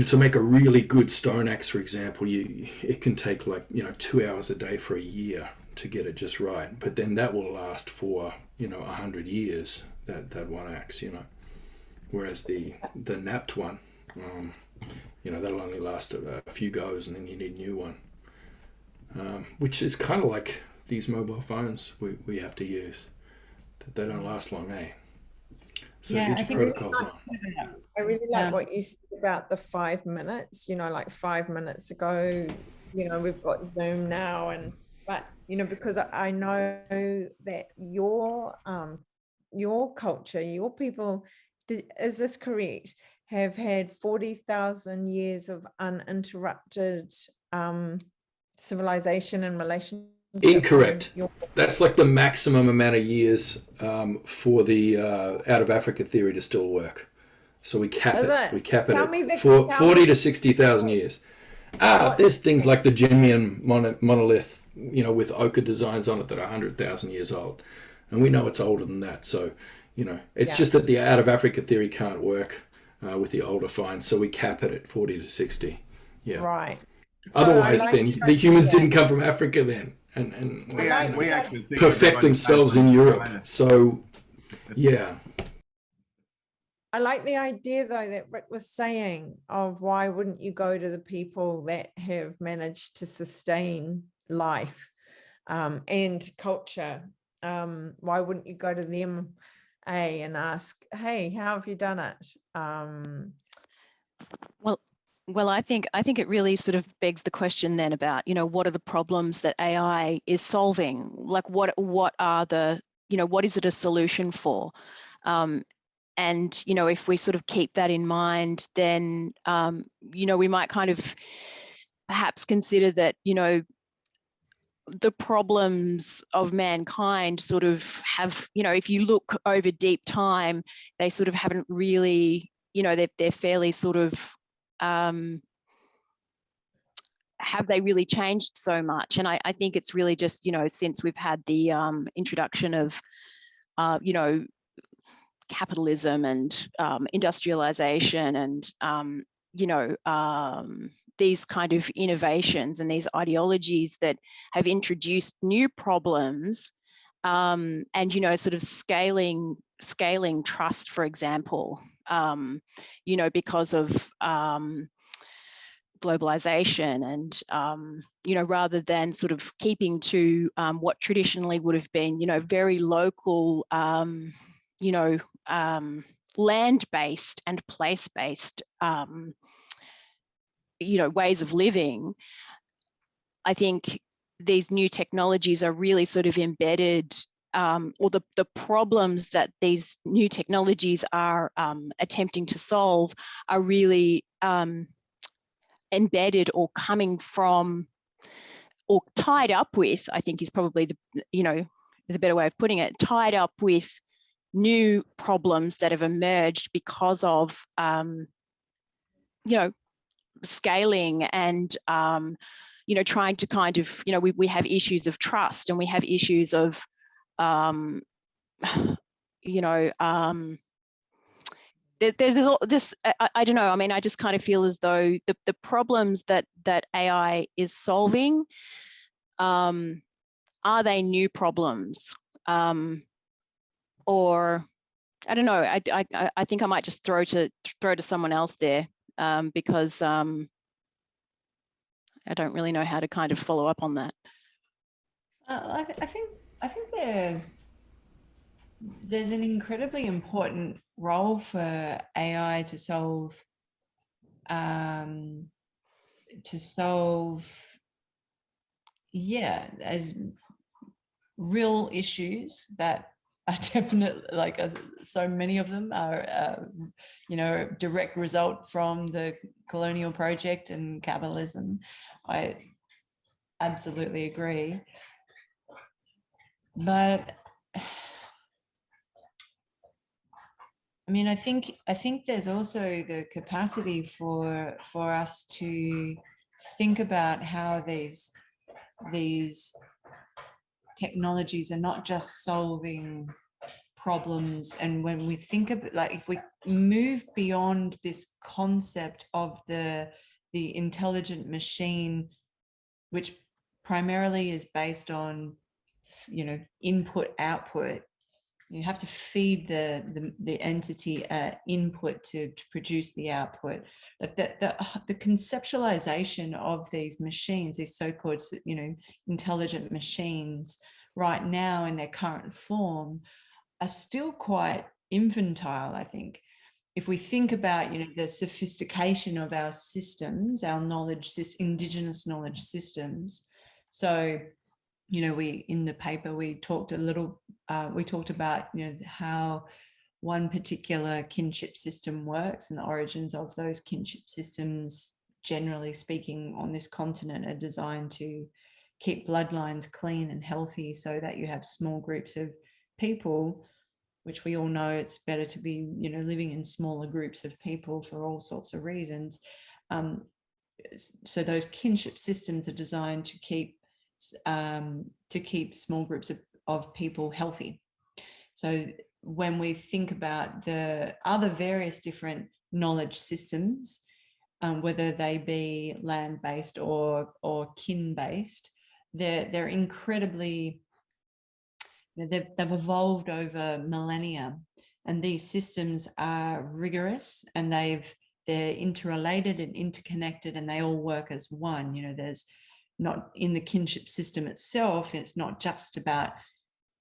to make a really good stone axe, for example, it can take like, you know, 2 hours a day for a year to get it just right. But then that will last for, you know, 100 years, that one axe, you know. Whereas the napped one, you know, that'll only last a few goes, and then you need a new one, which is kind of like these mobile phones we have to use. They don't last long, eh? So get your protocols on. I really like what you said about the 5 minutes, you know, like 5 minutes ago, you know, we've got Zoom now, but, you know, because I know that your culture, your people, is this correct, have had 40,000 years of uninterrupted civilization and relationship? Incorrect. That's like the maximum amount of years for the out of Africa theory to still work. So we cap it. We cap it at 40 to 60,000 years. There's things like the Genmian monolith, you know, with ochre designs on it that are 100,000 years old, and we know it's older than that. So, you know, it's just that the out of Africa theory can't work with the older finds, so we cap it at 40 to 60. Yeah. Right. So otherwise, then the humans didn't come from Africa then, and We actually think perfect themselves in Europe. So, yeah. I like the idea, though, that Rick was saying of why wouldn't you go to the people that have managed to sustain life and culture? Why wouldn't you go to them and ask, hey, how have you done it? Well, I think it really sort of begs the question then about, you know, what are the problems that AI is solving? Like what are the, you know, what is it a solution for? And, you know, if we sort of keep that in mind, then, you know, we might kind of perhaps consider that, you know, the problems of mankind sort of have, you know, if you look over deep time, they sort of haven't really, you know, they're fairly sort of, have they really changed so much? And I think it's really just, you know, since we've had the introduction of, you know, capitalism and industrialization and, you know, these kind of innovations and these ideologies that have introduced new problems and, you know, sort of scaling trust, for example, you know, because of globalization and, you know, rather than sort of keeping to what traditionally would have been, you know, very local, you know, land-based and place-based, you know, ways of living. I think these new technologies are really sort of embedded, or the problems that these new technologies are attempting to solve are really embedded or coming from or tied up with, I think is probably the, you know, is a better way of putting it, tied up with new problems that have emerged because of, you know, scaling and, you know, trying to kind of, you know, we have issues of trust and we have issues of, you know, there's this, I don't know, I mean, I just kind of feel as though the problems that AI is solving, are they new problems? Or I don't know, I think I might just throw to someone else there, because I don't really know how to kind of follow up on that. I think there's an incredibly important role for AI to solve, as real issues that are definitely, like, so many of them are, you know, direct result from the colonial project and capitalism. I absolutely agree. But I mean, I think there's also the capacity for us to think about how these technologies are not just solving problems. And when we think of it, like, if we move beyond this concept of the intelligent machine, which primarily is based on, you know, input output, you have to feed the entity input to produce the output. Like the conceptualization of these machines, these so-called, you know, intelligent machines, right now in their current form, are still quite infantile, I think. If we think about, you know, the sophistication of our systems, our knowledge, indigenous knowledge systems. So, you know, in the paper we talked about, you know, how one particular kinship system works, and the origins of those kinship systems, generally speaking, on this continent are designed to keep bloodlines clean and healthy, so that you have small groups of people, which we all know it's better to be, living in smaller groups of people for all sorts of reasons. So those kinship systems are designed to keep small groups of people healthy. So when we think about the other various different knowledge systems, whether they be land-based or kin-based, they're incredibly, they've evolved over millennia, and these systems are rigorous, and they're interrelated and interconnected, and they all work as one. There's not, in the kinship system itself, it's not just about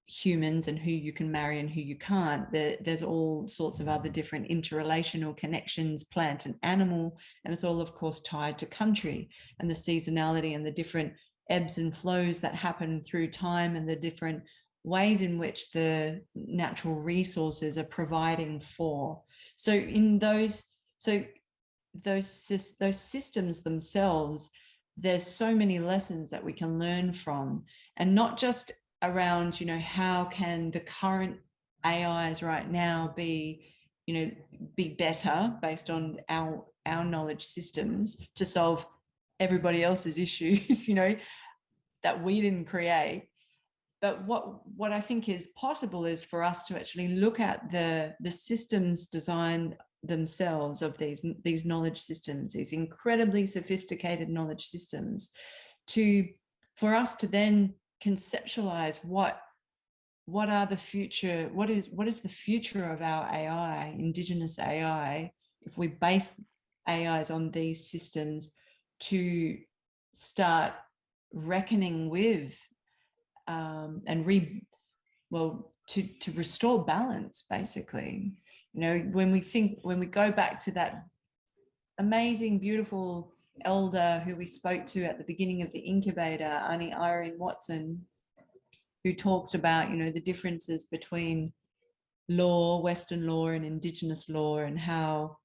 humans and who you can marry and who you can't. There's all sorts of other different interrelational connections, plant and animal, and it's all, of course, tied to country and the seasonality and the different ebbs and flows that happen through time, and the different ways in which the natural resources are providing for. So in those systems themselves, there's so many lessons that we can learn from, and not just around, how can the current AIs right now be better based on our knowledge systems to solve everybody else's issues, that we didn't create. But what I think is possible is for us to actually look at the systems design themselves of these knowledge systems, these incredibly sophisticated knowledge systems, for us to then conceptualize what is the future of our AI, Indigenous AI, if we base AIs on these systems, to start reckoning with to restore balance, basically. When we go back to that amazing, beautiful elder who we spoke to at the beginning of the incubator, Auntie Irene Watson, who talked about, the differences between law, Western law and Indigenous law, and how,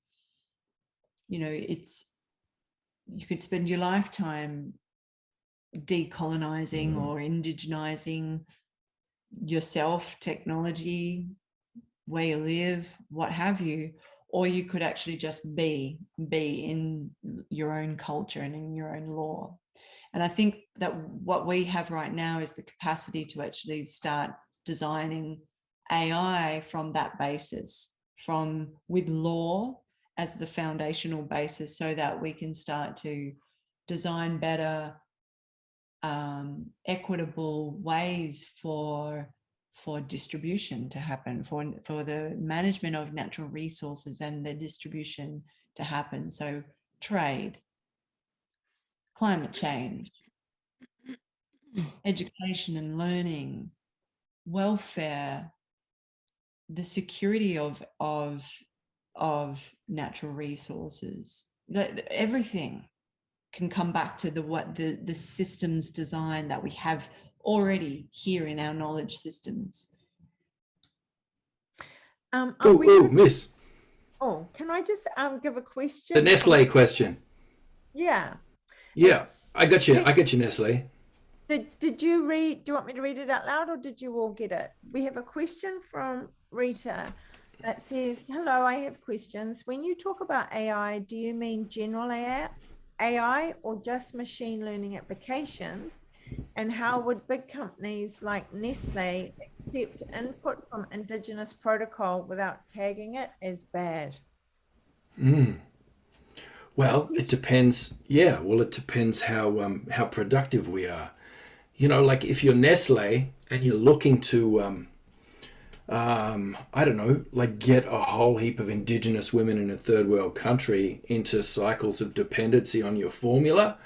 you could spend your lifetime decolonizing or indigenizing yourself, technology, where you live, what have you, or you could actually just be in your own culture and in your own law. And I think that what we have right now is the capacity to actually start designing AI from that basis, with law as the foundational basis, so that we can start to design better, equitable ways for distribution to happen, for the management of natural resources and the distribution to happen. So trade, climate change, education and learning, welfare, the security of natural resources, everything can come back to the systems design that we have already here in our knowledge systems. Miss. Oh, can I just give a question? The Nestle question. Yeah. Yeah, I got you. Nestle. Did you read? Do you want me to read it out loud, or did you all get it? We have a question from Rita that says, "Hello, I have questions. When you talk about AI, do you mean general AI or just machine learning applications? And how would big companies like Nestle accept input from Indigenous protocol without tagging it as bad?" Well, it depends. Yeah, well, it depends how productive we are. Like if you're Nestle and you're looking to, I don't know, like get a whole heap of Indigenous women in a third world country into cycles of dependency on your formula,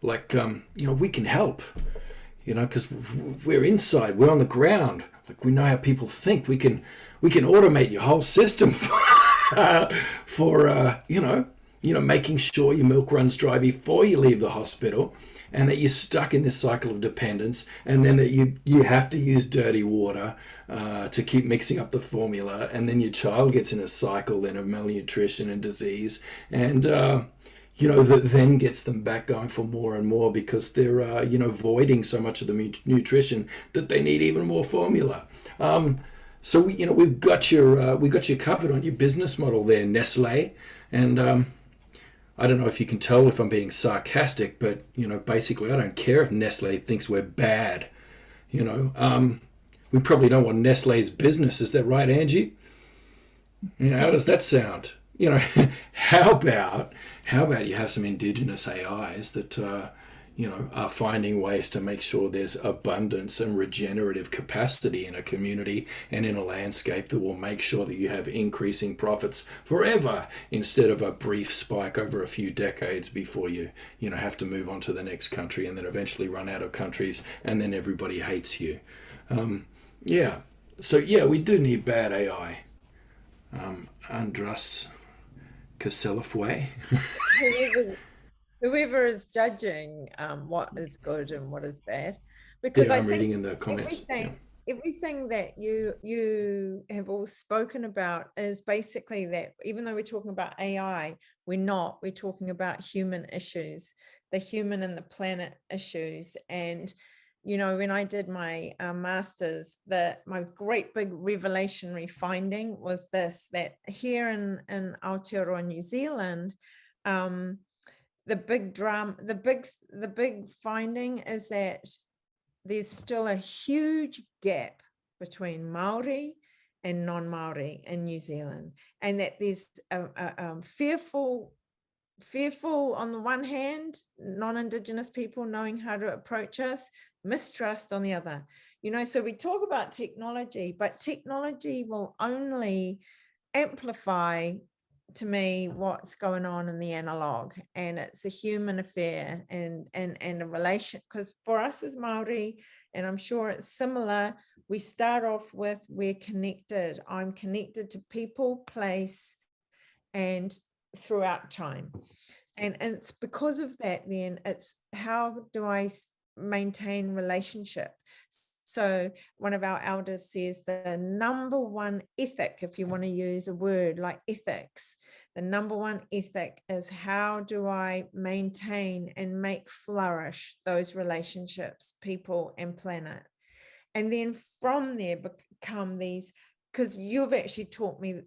like, we can help, because we're inside, we're on the ground, like we know how people think. We can automate your whole system for making sure your milk runs dry before you leave the hospital, and that you're stuck in this cycle of dependence, and then that you have to use dirty water to keep mixing up the formula, and then your child gets in a cycle then of malnutrition and disease, and that then gets them back going for more and more because they're voiding so much of the nutrition that they need even more formula. So we've got you covered on your business model there, Nestle, and I don't know if you can tell if I'm being sarcastic, but basically I don't care if Nestle thinks we're bad. We probably don't want Nestle's business. Is that right, Angie? How does that sound? How about you have some indigenous AIs that are finding ways to make sure there's abundance and regenerative capacity in a community and in a landscape that will make sure that you have increasing profits forever instead of a brief spike over a few decades before you have to move on to the next country and then eventually run out of countries and then everybody hates you. So we do need bad AI. Andras Kaselafwe. Whoever is judging what is good and what is bad, because I'm I reading think in the comments. everything that you have all spoken about is basically that even though we're talking about AI, we're talking about human issues, the human and the planet issues. And when I did my master's, my great big revelationary finding was this, that here in Aotearoa, New Zealand, the big finding is that there's still a huge gap between Maori and non-Maori in New Zealand, and that there's a fearful on the one hand, non-Indigenous people knowing how to approach us, mistrust on the other. So we talk about technology, but technology will only amplify, to me, what's going on in the analog, and it's a human affair and a relation, because for us as Maori, and I'm sure it's similar, we start off with we're connected. I'm connected to people, place, and throughout time, and it's because of that, then it's how do I maintain relationship. So one of our elders says the number one ethic, if you want to use a word like ethics, the number one ethic is how do I maintain and make flourish those relationships, people and planet. And then from there become these, because you've actually taught me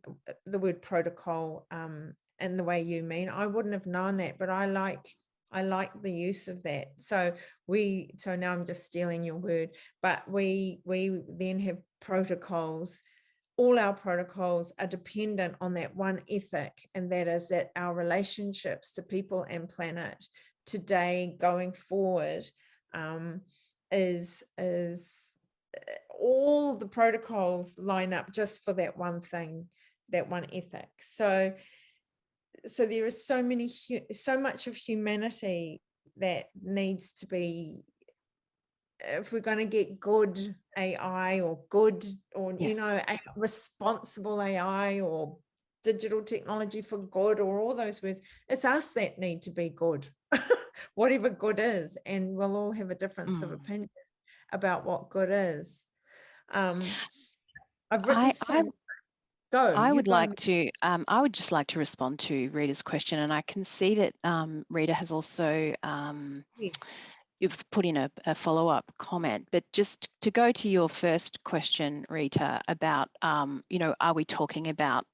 the word protocol in the way you mean. I wouldn't have known that, but I like the use of that. So now I'm just stealing your word, but we then have protocols. All our protocols are dependent on that one ethic, and that is that our relationships to people and planet today going forward is all the protocols line up just for that one thing, that one ethic. So there is so much of humanity that needs to be, if we're going to get good AI or good, or Yes. a responsible AI or digital technology for good, or all those words, it's us that need to be good, whatever good is, and we'll all have a difference of opinion about what good is. I've written I would just like to respond to Rita's question, and I can see that Rita has also you've put in a follow-up comment, but just to go to your first question, Rita, about are we talking about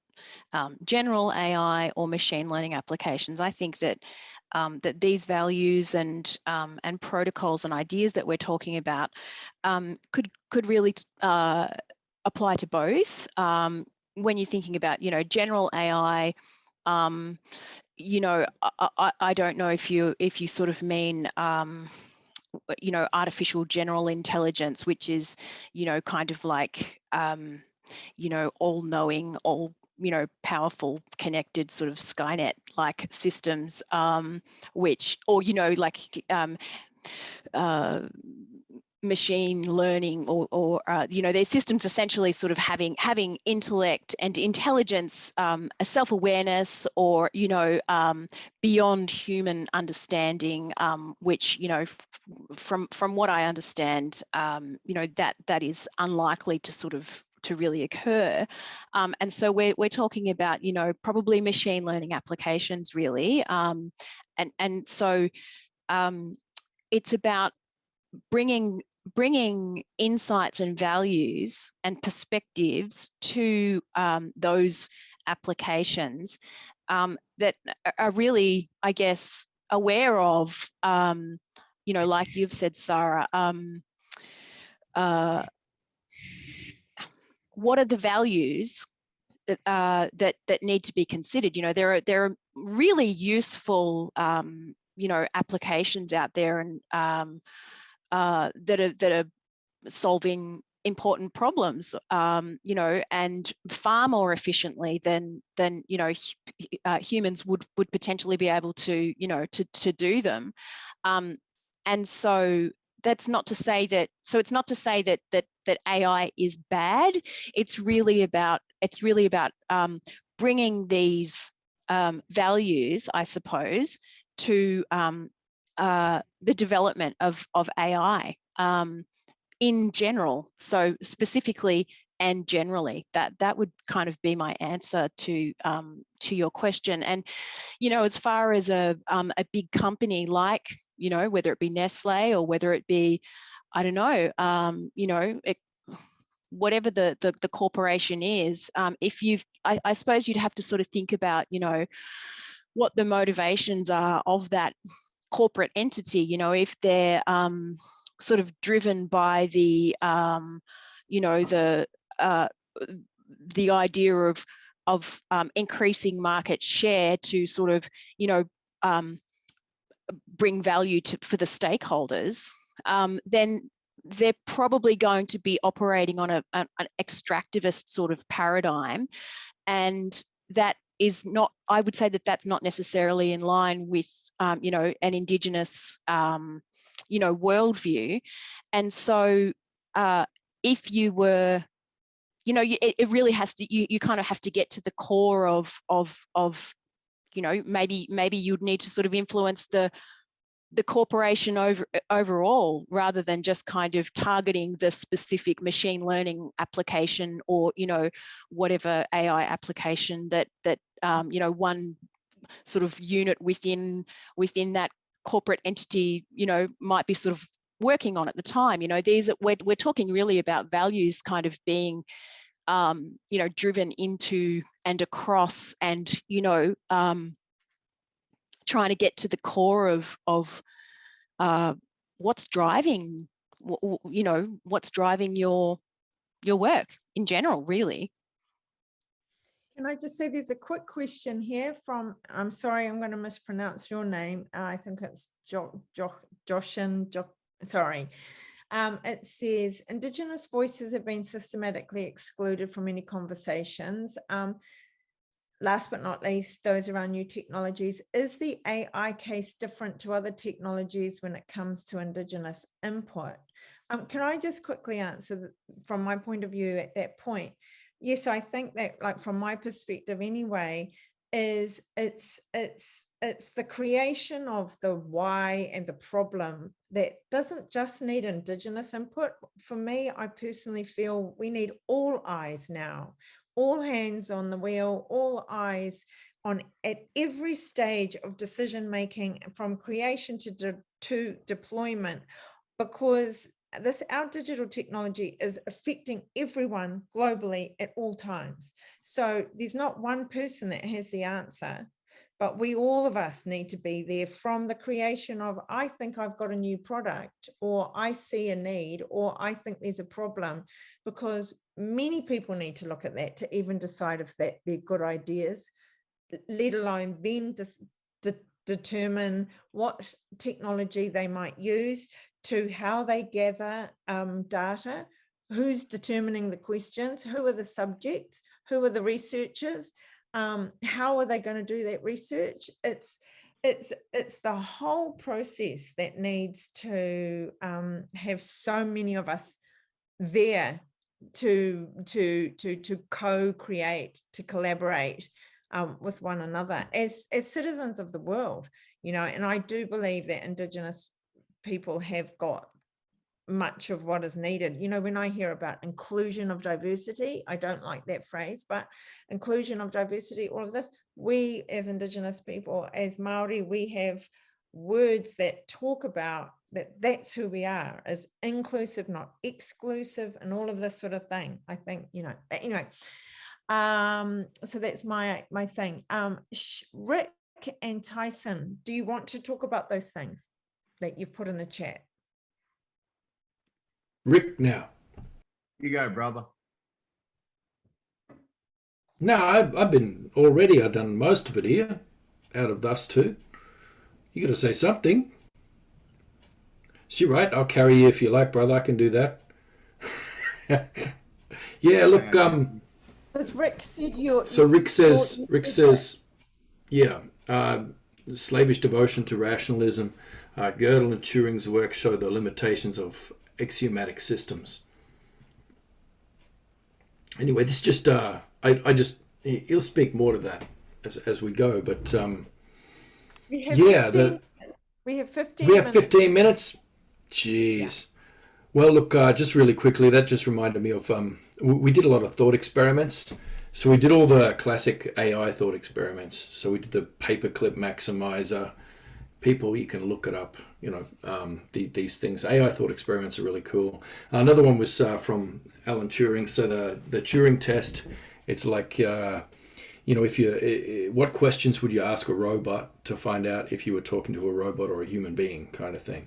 general AI or machine learning applications? I think that that these values and protocols and ideas that we're talking about could really apply to both. When you're thinking about, general AI, I don't know if you sort of mean, artificial general intelligence, which is, kind of like, all-knowing, powerful, connected sort of Skynet-like systems, which, or, like, machine learning or you know, their systems essentially sort of having intellect and intelligence, a self-awareness, or, you know, beyond human understanding, which, you know, from what I understand, you know, that is unlikely to sort of to really occur. And so we're talking about, you know, probably machine learning applications, really. And so it's about bringing insights and values and perspectives to those applications that are really, I guess, aware of, you know, like you've said, Sarah, what are the values that need to be considered? You know, there are really useful, you know, applications out there, and that are solving important problems, you know, and far more efficiently than you know, humans would potentially be able to, you know, to do them. And so that's not to say that, so it's not to say that AI is bad. It's really about bringing these values, I suppose, to the development of AI in general. So specifically and generally, that would kind of be my answer to your question. And, you know, as far as a big company like, you know, whether it be Nestle or whether it be, I don't know, you know, whatever the corporation is, if you've, I suppose you'd have to sort of think about, you know, what the motivations are of that corporate entity. You know, if they're sort of driven by the, you know, the idea of increasing market share to sort of, you know, bring value for the stakeholders, then they're probably going to be operating on an extractivist sort of paradigm. And that is not, I would say that that's not necessarily in line with, you know, an Indigenous, you know, worldview. And so if you were, you know, it really has to, you kind of have to get to the core of, you know, maybe you'd need to sort of influence the corporation overall, rather than just kind of targeting the specific machine learning application, or, you know, whatever AI application that you know, one sort of unit within that corporate entity, you know, might be sort of working on at the time. You know, we're talking really about values kind of being, you know, driven into and across, and, you know, trying to get to the core of what's driving, you know, what's driving your work in general, really. Can I just say there's a quick question here from, I'm sorry, I'm going to mispronounce your name. I think it's Joshin, sorry. It says, Indigenous voices have been systematically excluded from any conversations. Last but not least, those around new technologies. Is the AI case different to other technologies when it comes to Indigenous input? Can I just quickly answer from my point of view at that point? Yes, I think that, like, from my perspective anyway, is it's the creation of the why and the problem that doesn't just need Indigenous input. For me, I personally feel we need all eyes now, all hands on the wheel, all eyes on at every stage of decision making, from creation to deployment, because our digital technology is affecting everyone globally at all times. So there's not one person that has the answer, but all of us need to be there, from the creation of, I think I've got a new product, or I see a need, or I think there's a problem, because many people need to look at that to even decide if they're good ideas, let alone then determine what technology they might use, to how they gather data, who's determining the questions, who are the subjects, who are the researchers, how are they going to do that research. It's the whole process that needs to have so many of us there co-create, to collaborate with one another as citizens of the world, you know. And I do believe that Indigenous people have got much of what is needed. You know, when I hear about inclusion of diversity, I don't like that phrase, but inclusion of diversity, all of this, we as Indigenous people, as Maori, we have words that talk about that's who we are, as inclusive, not exclusive, and all of this sort of thing. I think, you know, anyway, so that's my thing. Rick and Tyson, do you want to talk about those things that you've put in the chat? Rick, now. You go, brother. No, I've done most of it here, out of us two. You got to say something. She right? I'll carry you if you like, brother. I can do that. Yeah, look. Because Rick said you. So Rick says, yeah. Slavish devotion to rationalism. Gödel and Turing's work show the limitations of axiomatic systems. Anyway, this just he'll speak more to that as we go, but we have 15 we have 15 minutes. Jeez. Yeah. Well, look, just really quickly, that just reminded me of we did a lot of thought experiments. So we did all the classic AI thought experiments. So we did the paperclip maximizer. People, you can look it up, you know, these things. AI thought experiments are really cool. Another one was from Alan Turing. So the Turing test, it's like, you know, what questions would you ask a robot to find out if you were talking to a robot or a human being, kind of thing.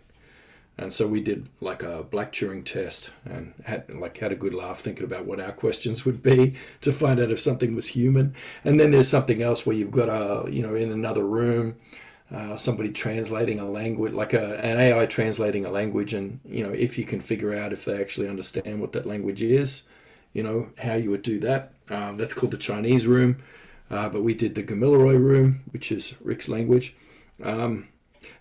And so we did like a black Turing test and had a good laugh thinking about what our questions would be to find out if something was human. And then there's something else where you've got you know, in another room, somebody translating a language, like an AI translating a language, and you know, if you can figure out if they actually understand what that language is, you know, how you would do that. That's called the Chinese room, but we did the Gamilaroi room, which is Rick's language, and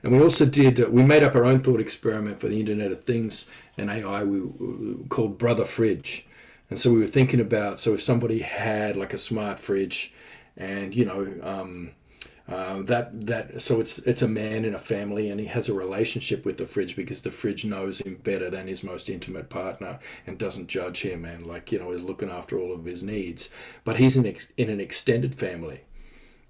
we also did. We made up our own thought experiment for the Internet of Things and AI. We called Brother Fridge, and so we were thinking about, so if somebody had like a smart fridge, and you know. So it's a man in a family, and he has a relationship with the fridge because the fridge knows him better than his most intimate partner and doesn't judge him, and like, you know, is looking after all of his needs. But he's in an extended family,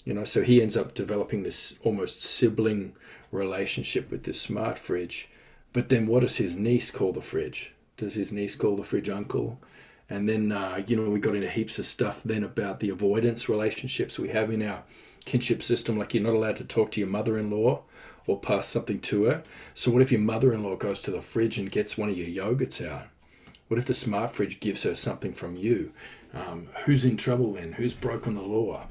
you know, so he ends up developing this almost sibling relationship with this smart fridge. But then what does his niece call the fridge? Does his niece call the fridge uncle? And then, you know, we got into heaps of stuff then about the avoidance relationships we have in our kinship system. Like, you're not allowed to talk to your mother-in-law or pass something to her. So what if your mother-in-law goes to the fridge and gets one of your yogurts out? What if the smart fridge gives her something from you? Who's in trouble then? Who's broken the law?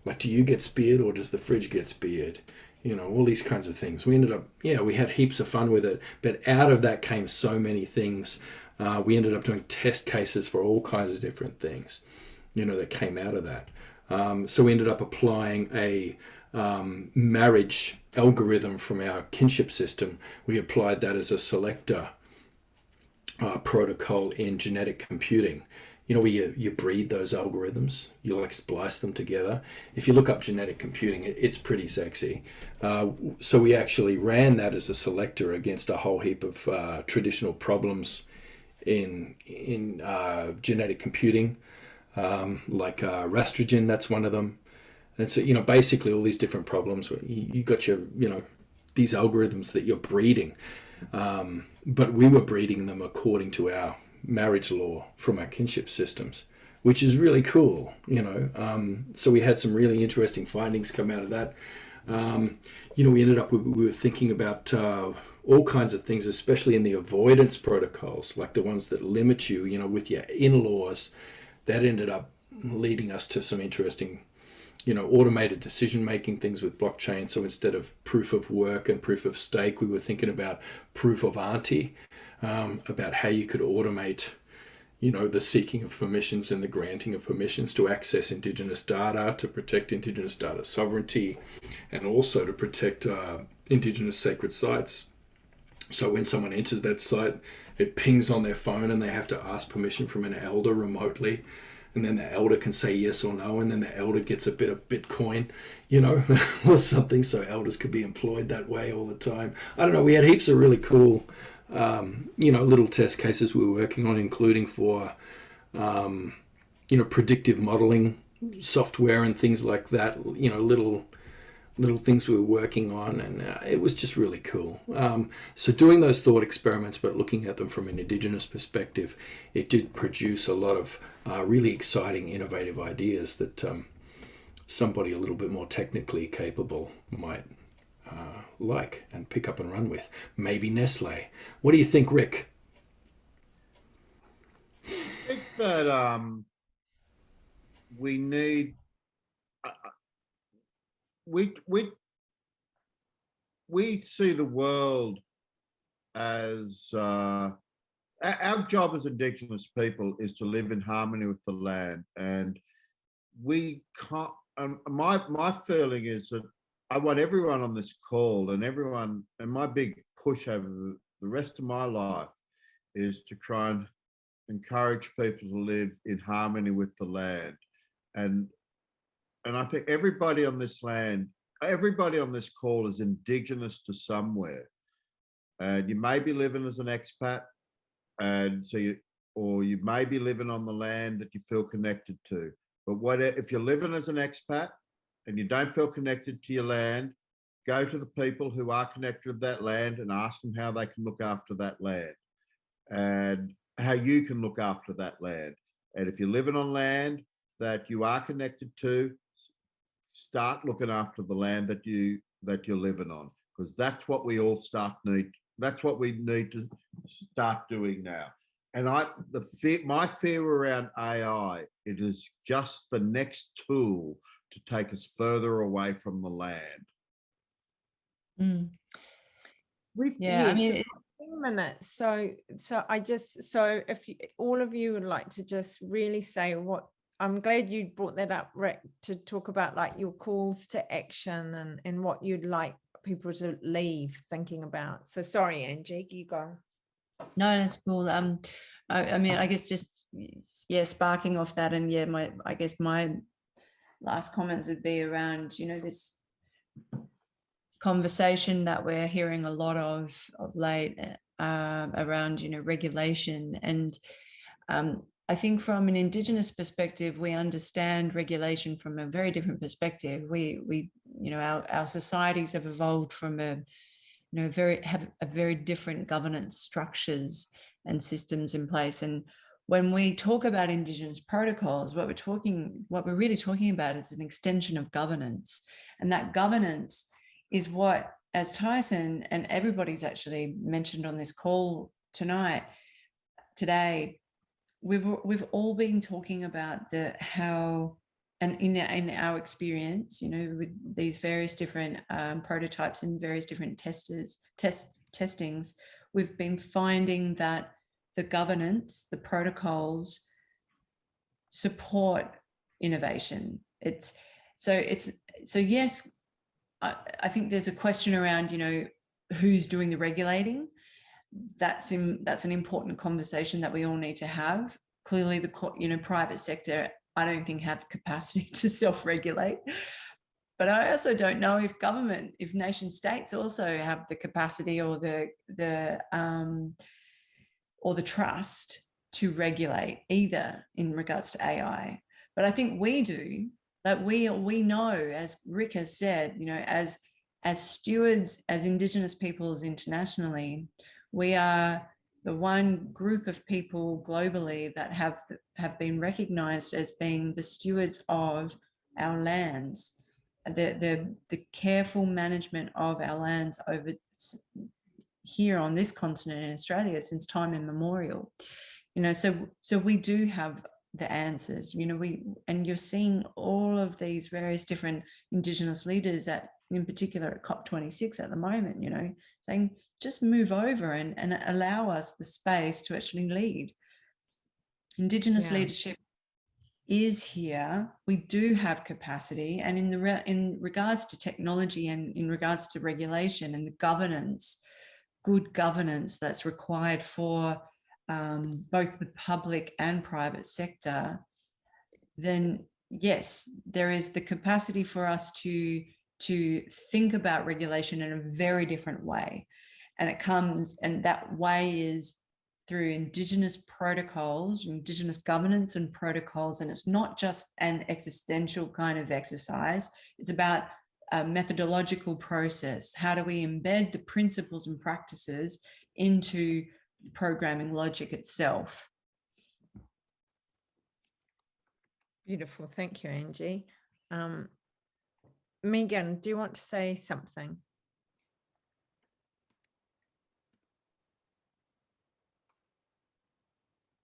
Like, do you get speared or does the fridge get speared? You know, all these kinds of things. We ended up, yeah, we had heaps of fun with it, but out of that came so many things. We ended up doing test cases for all kinds of different things, you know, that came out of that. So we ended up applying a marriage algorithm from our kinship system. We applied that as a selector protocol in genetic computing. You know, where you breed those algorithms, you like splice them together. If you look up genetic computing, it's pretty sexy. So we actually ran that as a selector against a whole heap of traditional problems in genetic computing. Like rastrogen, that's one of them. And so, you know, basically all these different problems where you got your, you know, these algorithms that you're breeding. But we were breeding them according to our marriage law from our kinship systems, which is really cool, you know. So we had some really interesting findings come out of that. You know, we ended up, we were thinking about all kinds of things, especially in the avoidance protocols, like the ones that limit you, you know, with your in-laws. That ended up leading us to some interesting, you know, automated decision-making things with blockchain. So instead of proof of work and proof of stake, we were thinking about proof of auntie, about how you could automate, you know, the seeking of permissions and the granting of permissions to access Indigenous data, to protect Indigenous data sovereignty, and also to protect Indigenous sacred sites. So when someone enters that site it pings on their phone and they have to ask permission from an elder remotely, and then the elder can say yes or no, and then the elder gets a bit of Bitcoin, you know, or something, so elders could be employed that way all the time. I don't know, we had heaps of really cool, you know, little test cases we were working on, including for, you know, predictive modeling software and things like that, you know, little things we were working on, and it was just really cool. So doing those thought experiments, but looking at them from an Indigenous perspective, it did produce a lot of really exciting, innovative ideas that somebody a little bit more technically capable might like and pick up and run with. Maybe Nestle. What do you think, Rick? I think that we need we see the world as our job as Indigenous people is to live in harmony with the land, and we can't. My feeling is that I want everyone on this call and everyone, and my big push over the rest of my life is to try and encourage people to live in harmony with the land. And I think everybody on this land, everybody on this call is Indigenous to somewhere. And you may be living as an expat, and so you may be living on the land that you feel connected to. But if you're living as an expat and you don't feel connected to your land, go to the people who are connected to that land and ask them how they can look after that land and how you can look after that land. And if you're living on land that you are connected to, start looking after the land that you're living on, because that's what we all that's what we need to start doing now. And my fear around AI, it is just the next tool to take us further away from the land. Yeah, I mean, 15 minutes. So if all of you would like to just really say what, I'm glad you brought that up, Rick, to talk about like your calls to action and what you'd like people to leave thinking about. So sorry, Angie, you go. no, that's cool. I mean, I guess just, yeah, sparking off that, and yeah, I guess my last comments would be around, you know, this conversation that we're hearing a lot of late around, you know, regulation. And I think from an Indigenous perspective, we understand regulation from a very different perspective. We you know, our societies have evolved from have a very different governance structures and systems in place. And when we talk about Indigenous protocols, what we're really talking about is an extension of governance. And that governance is what, as Tyson and everybody's actually mentioned on this call today, we've all been talking about how, and in our experience, you know, with these various different prototypes and various different testings, we've been finding that the governance, the protocols support innovation. So yes, I think there's a question around, you know, who's doing the regulating. That's an important conversation that we all need to have. Clearly, the private sector, I don't think have capacity to self-regulate. But I also don't know if nation states also have the capacity or the trust to regulate either in regards to AI. But I think we do. That we know, as Rick has said, you know, as stewards, as Indigenous peoples internationally, we are the one group of people globally that have been recognized as being the stewards of our lands, the careful management of our lands over here on this continent in Australia since time immemorial. You know, so we do have the answers, you know, and you're seeing all of these various different Indigenous leaders in particular at COP26 at the moment, you know, saying just move over and allow us the space to actually lead. Indigenous leadership is here. We do have capacity, and in regards to technology and in regards to regulation and the governance, good governance that's required for both the public and private sector, then yes, there is the capacity for us to think about regulation in a very different way. And it comes, and that way is through Indigenous protocols, Indigenous governance and protocols. And it's not just an existential kind of exercise. It's about a methodological process. How do we embed the principles and practices into programming logic itself? Beautiful. Thank you, Angie. Megan, do you want to say something?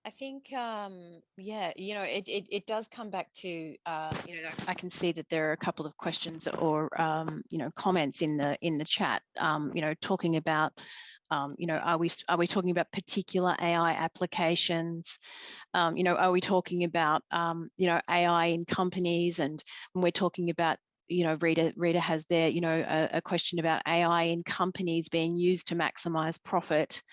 I think, yeah, you know, it does come back to, you know, I can see that there are a couple of questions or, you know, comments in the chat, you know, talking about, you know, are we talking about particular AI applications? You know, are we talking about, you know, AI in companies? And when we're talking about, you know, Rita has there, you know, a question about AI in companies being used to maximize profit.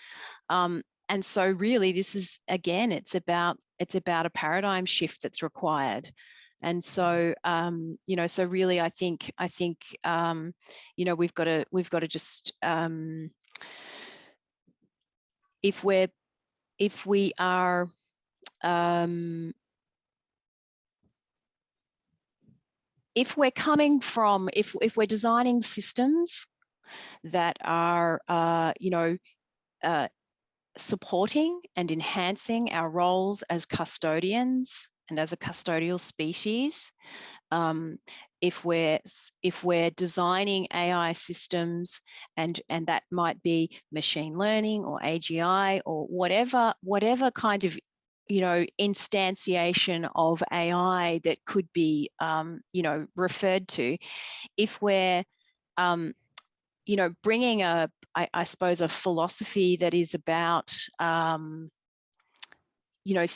And so really this is, again, it's about a paradigm shift that's required. And so, you know, so really I think, you know, we've got to just, if we are, if we're coming from, if we're designing systems that are, you know, supporting and enhancing our roles as custodians and as a custodial species, if we're designing AI systems, and that might be machine learning or AGI or whatever kind of, you know, instantiation of AI that could be, you know, referred to, if we're, you know, bringing I suppose a philosophy that is about, you know,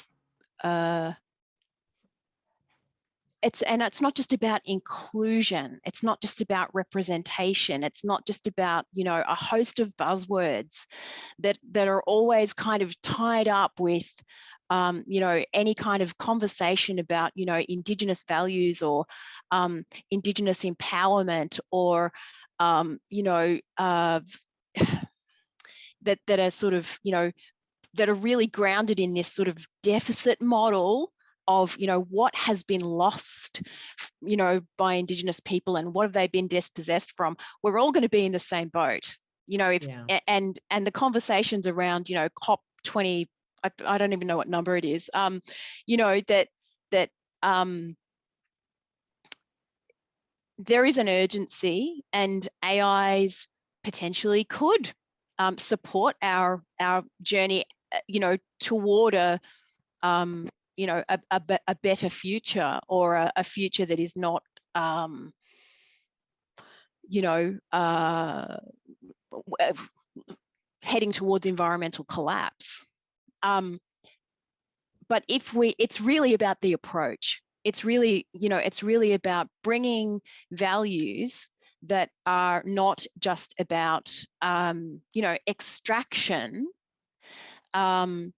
it's not just about inclusion. It's not just about representation. It's not just about, you know, a host of buzzwords that are always kind of tied up with, you know, any kind of conversation about, you know, Indigenous values or Indigenous empowerment or, you know, that are sort of, you know, that are really grounded in this sort of deficit model of, you know, what has been lost, you know, by Indigenous people and what have they been dispossessed from. We're all going to be in the same boat, you know, if, yeah. and the conversations around, you know, COP20, I don't even know what number it is, you know, that there is an urgency, and AIs potentially could support our journey, you know, toward a, you know, a better future, or a future that is not, you know, heading towards environmental collapse. But it's really about the approach. It's really, you know, it's really about bringing values that are not just about, you know, extraction. That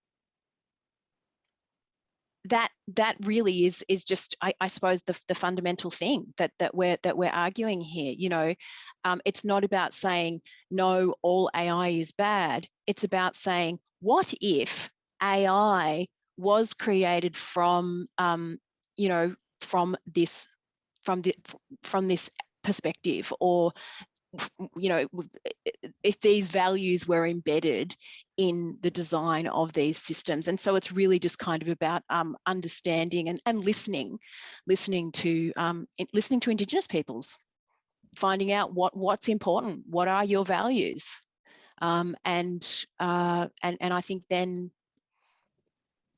really is just, I suppose, the fundamental thing that we're arguing here. You know, it's not about saying no, all AI is bad. It's about saying, what if AI was created from, you know, from this perspective, or, you know, if these values were embedded in the design of these systems. And so it's really just kind of about understanding and listening to Indigenous peoples, finding out what's important, what are your values, and I think then,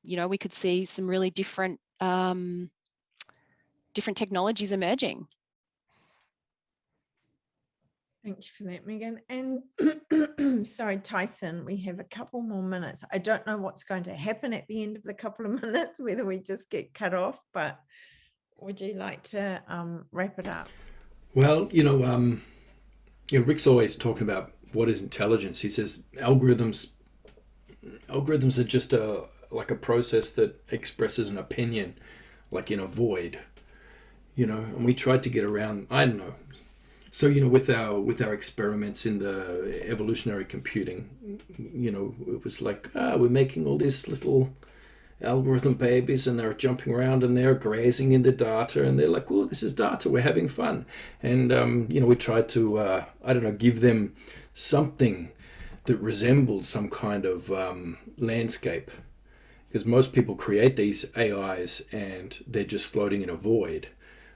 you know, we could see some really different technologies emerging. Thank you for that, Megan. And sorry, Tyson, we have a couple more minutes. I don't know what's going to happen at the end of the couple of minutes, whether we just get cut off, but would you like to wrap it up? Well, you know, Rick's always talking about what is intelligence? He says algorithms are just like a process that expresses an opinion, like in a void, and we tried to get around, I don't know. So, with our experiments in the evolutionary computing, it was like, we're making all these little algorithm babies and they're jumping around and they're grazing in the data and they're like, oh, this is data, we're having fun. And, we tried to, give them something that resembled some kind of landscape. Because most people create these AIs and they're just floating in a void.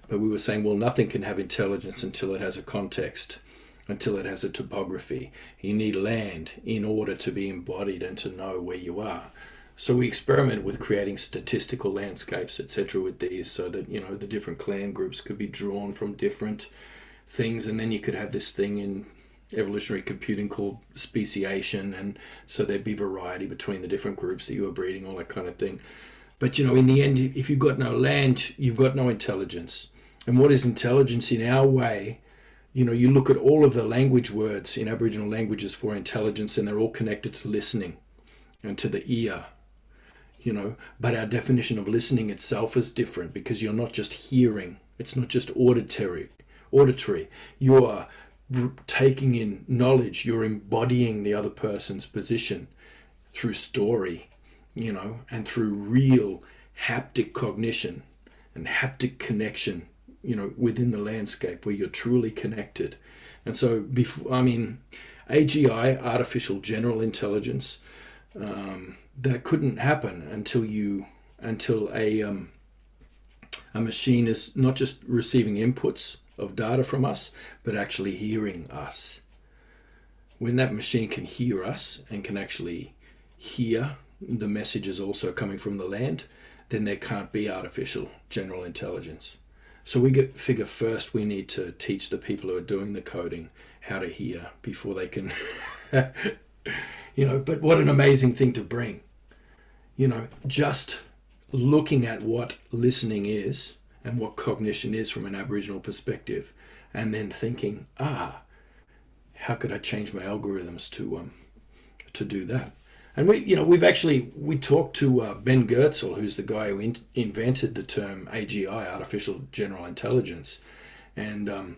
But we were saying, well, nothing can have intelligence until it has a context, until it has a topography. You need land in order to be embodied and to know where you are. So we experimented with creating statistical landscapes, etc., with these, so that the different clan groups could be drawn from different things, and then you could have this thing in evolutionary computing called speciation, and so there'd be variety between the different groups that you were breeding, all that kind of thing. But in the end, if you've got no land, you've got no intelligence. And what is intelligence in our way? You look at all of the language words in Aboriginal languages for intelligence, and they're all connected to listening and to the ear. But our definition of listening itself is different, because you're not just hearing. It's not just auditory. You're taking in knowledge. You're embodying the other person's position through story, and through real haptic cognition and haptic connection, within the landscape where you're truly connected. And so AGI, artificial general intelligence, that couldn't happen until a machine is not just receiving inputs of data from us, but actually hearing us. When that machine can hear us and can actually hear the messages also coming from the land, then there can't be artificial general intelligence. So we figure first we need to teach the people who are doing the coding how to hear before they can but what an amazing thing to bring. Just looking at what listening is and what cognition is from an Aboriginal perspective, and then thinking, how could I change my algorithms to do that? And we talked to Ben Goertzel, who's the guy who invented the term AGI, artificial general intelligence, and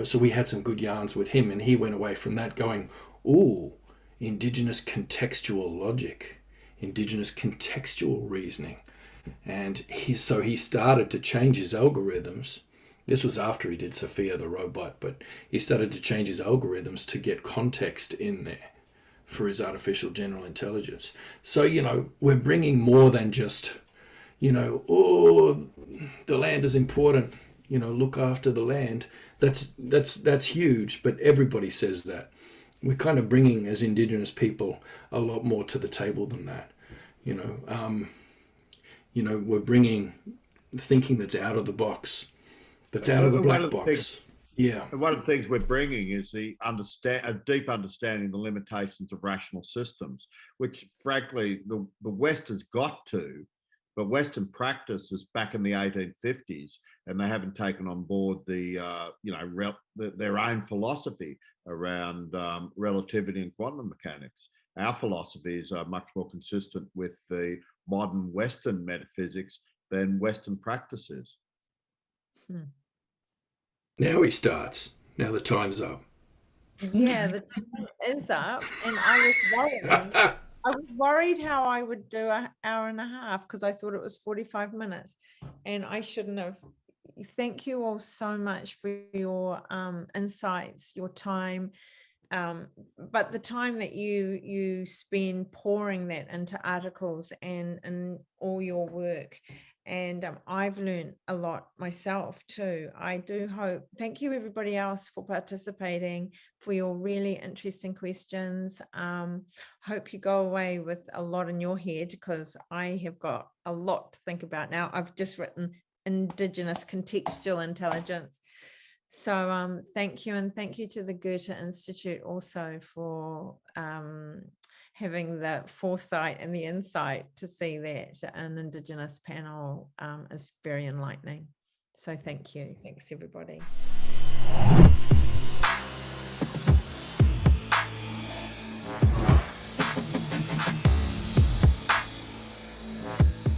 so we had some good yarns with him, and he went away from that going, ooh, Indigenous contextual logic, Indigenous contextual reasoning. And he started to change his algorithms. This was after he did Sophia the robot, but he started to change his algorithms to get context in there for his artificial general intelligence. So, we're bringing more than just, the land is important, look after the land. That's huge, but everybody says that. We're kind of bringing, as Indigenous people, a lot more to the table than that. We're bringing thinking that's out of the box, that's out of the black box. Yeah. And one of the things we're bringing is a deep understanding of the limitations of rational systems, which, frankly, the West has got to, but Western practice is back in the 1850s, and they haven't taken on board their own philosophy around relativity and quantum mechanics. Our philosophies are much more consistent with the modern Western metaphysics than Western practices. Now he starts. Now the time's up. Yeah, the time is up, and I was worried how I would do an hour and a half, because I thought it was 45 minutes, and I shouldn't have. Thank you all so much for your insights, your time, but the time that you spend pouring that into articles and all your work. And I've learned a lot myself too. I do hope, thank you everybody else for participating, for your really interesting questions. Hope you go away with a lot in your head, because I have got a lot to think about now. I've just written Indigenous contextual intelligence. So thank you. And thank you to the Goethe Institute also for having the foresight and the insight to see that an Indigenous panel is very enlightening. So thank you. Thanks, everybody.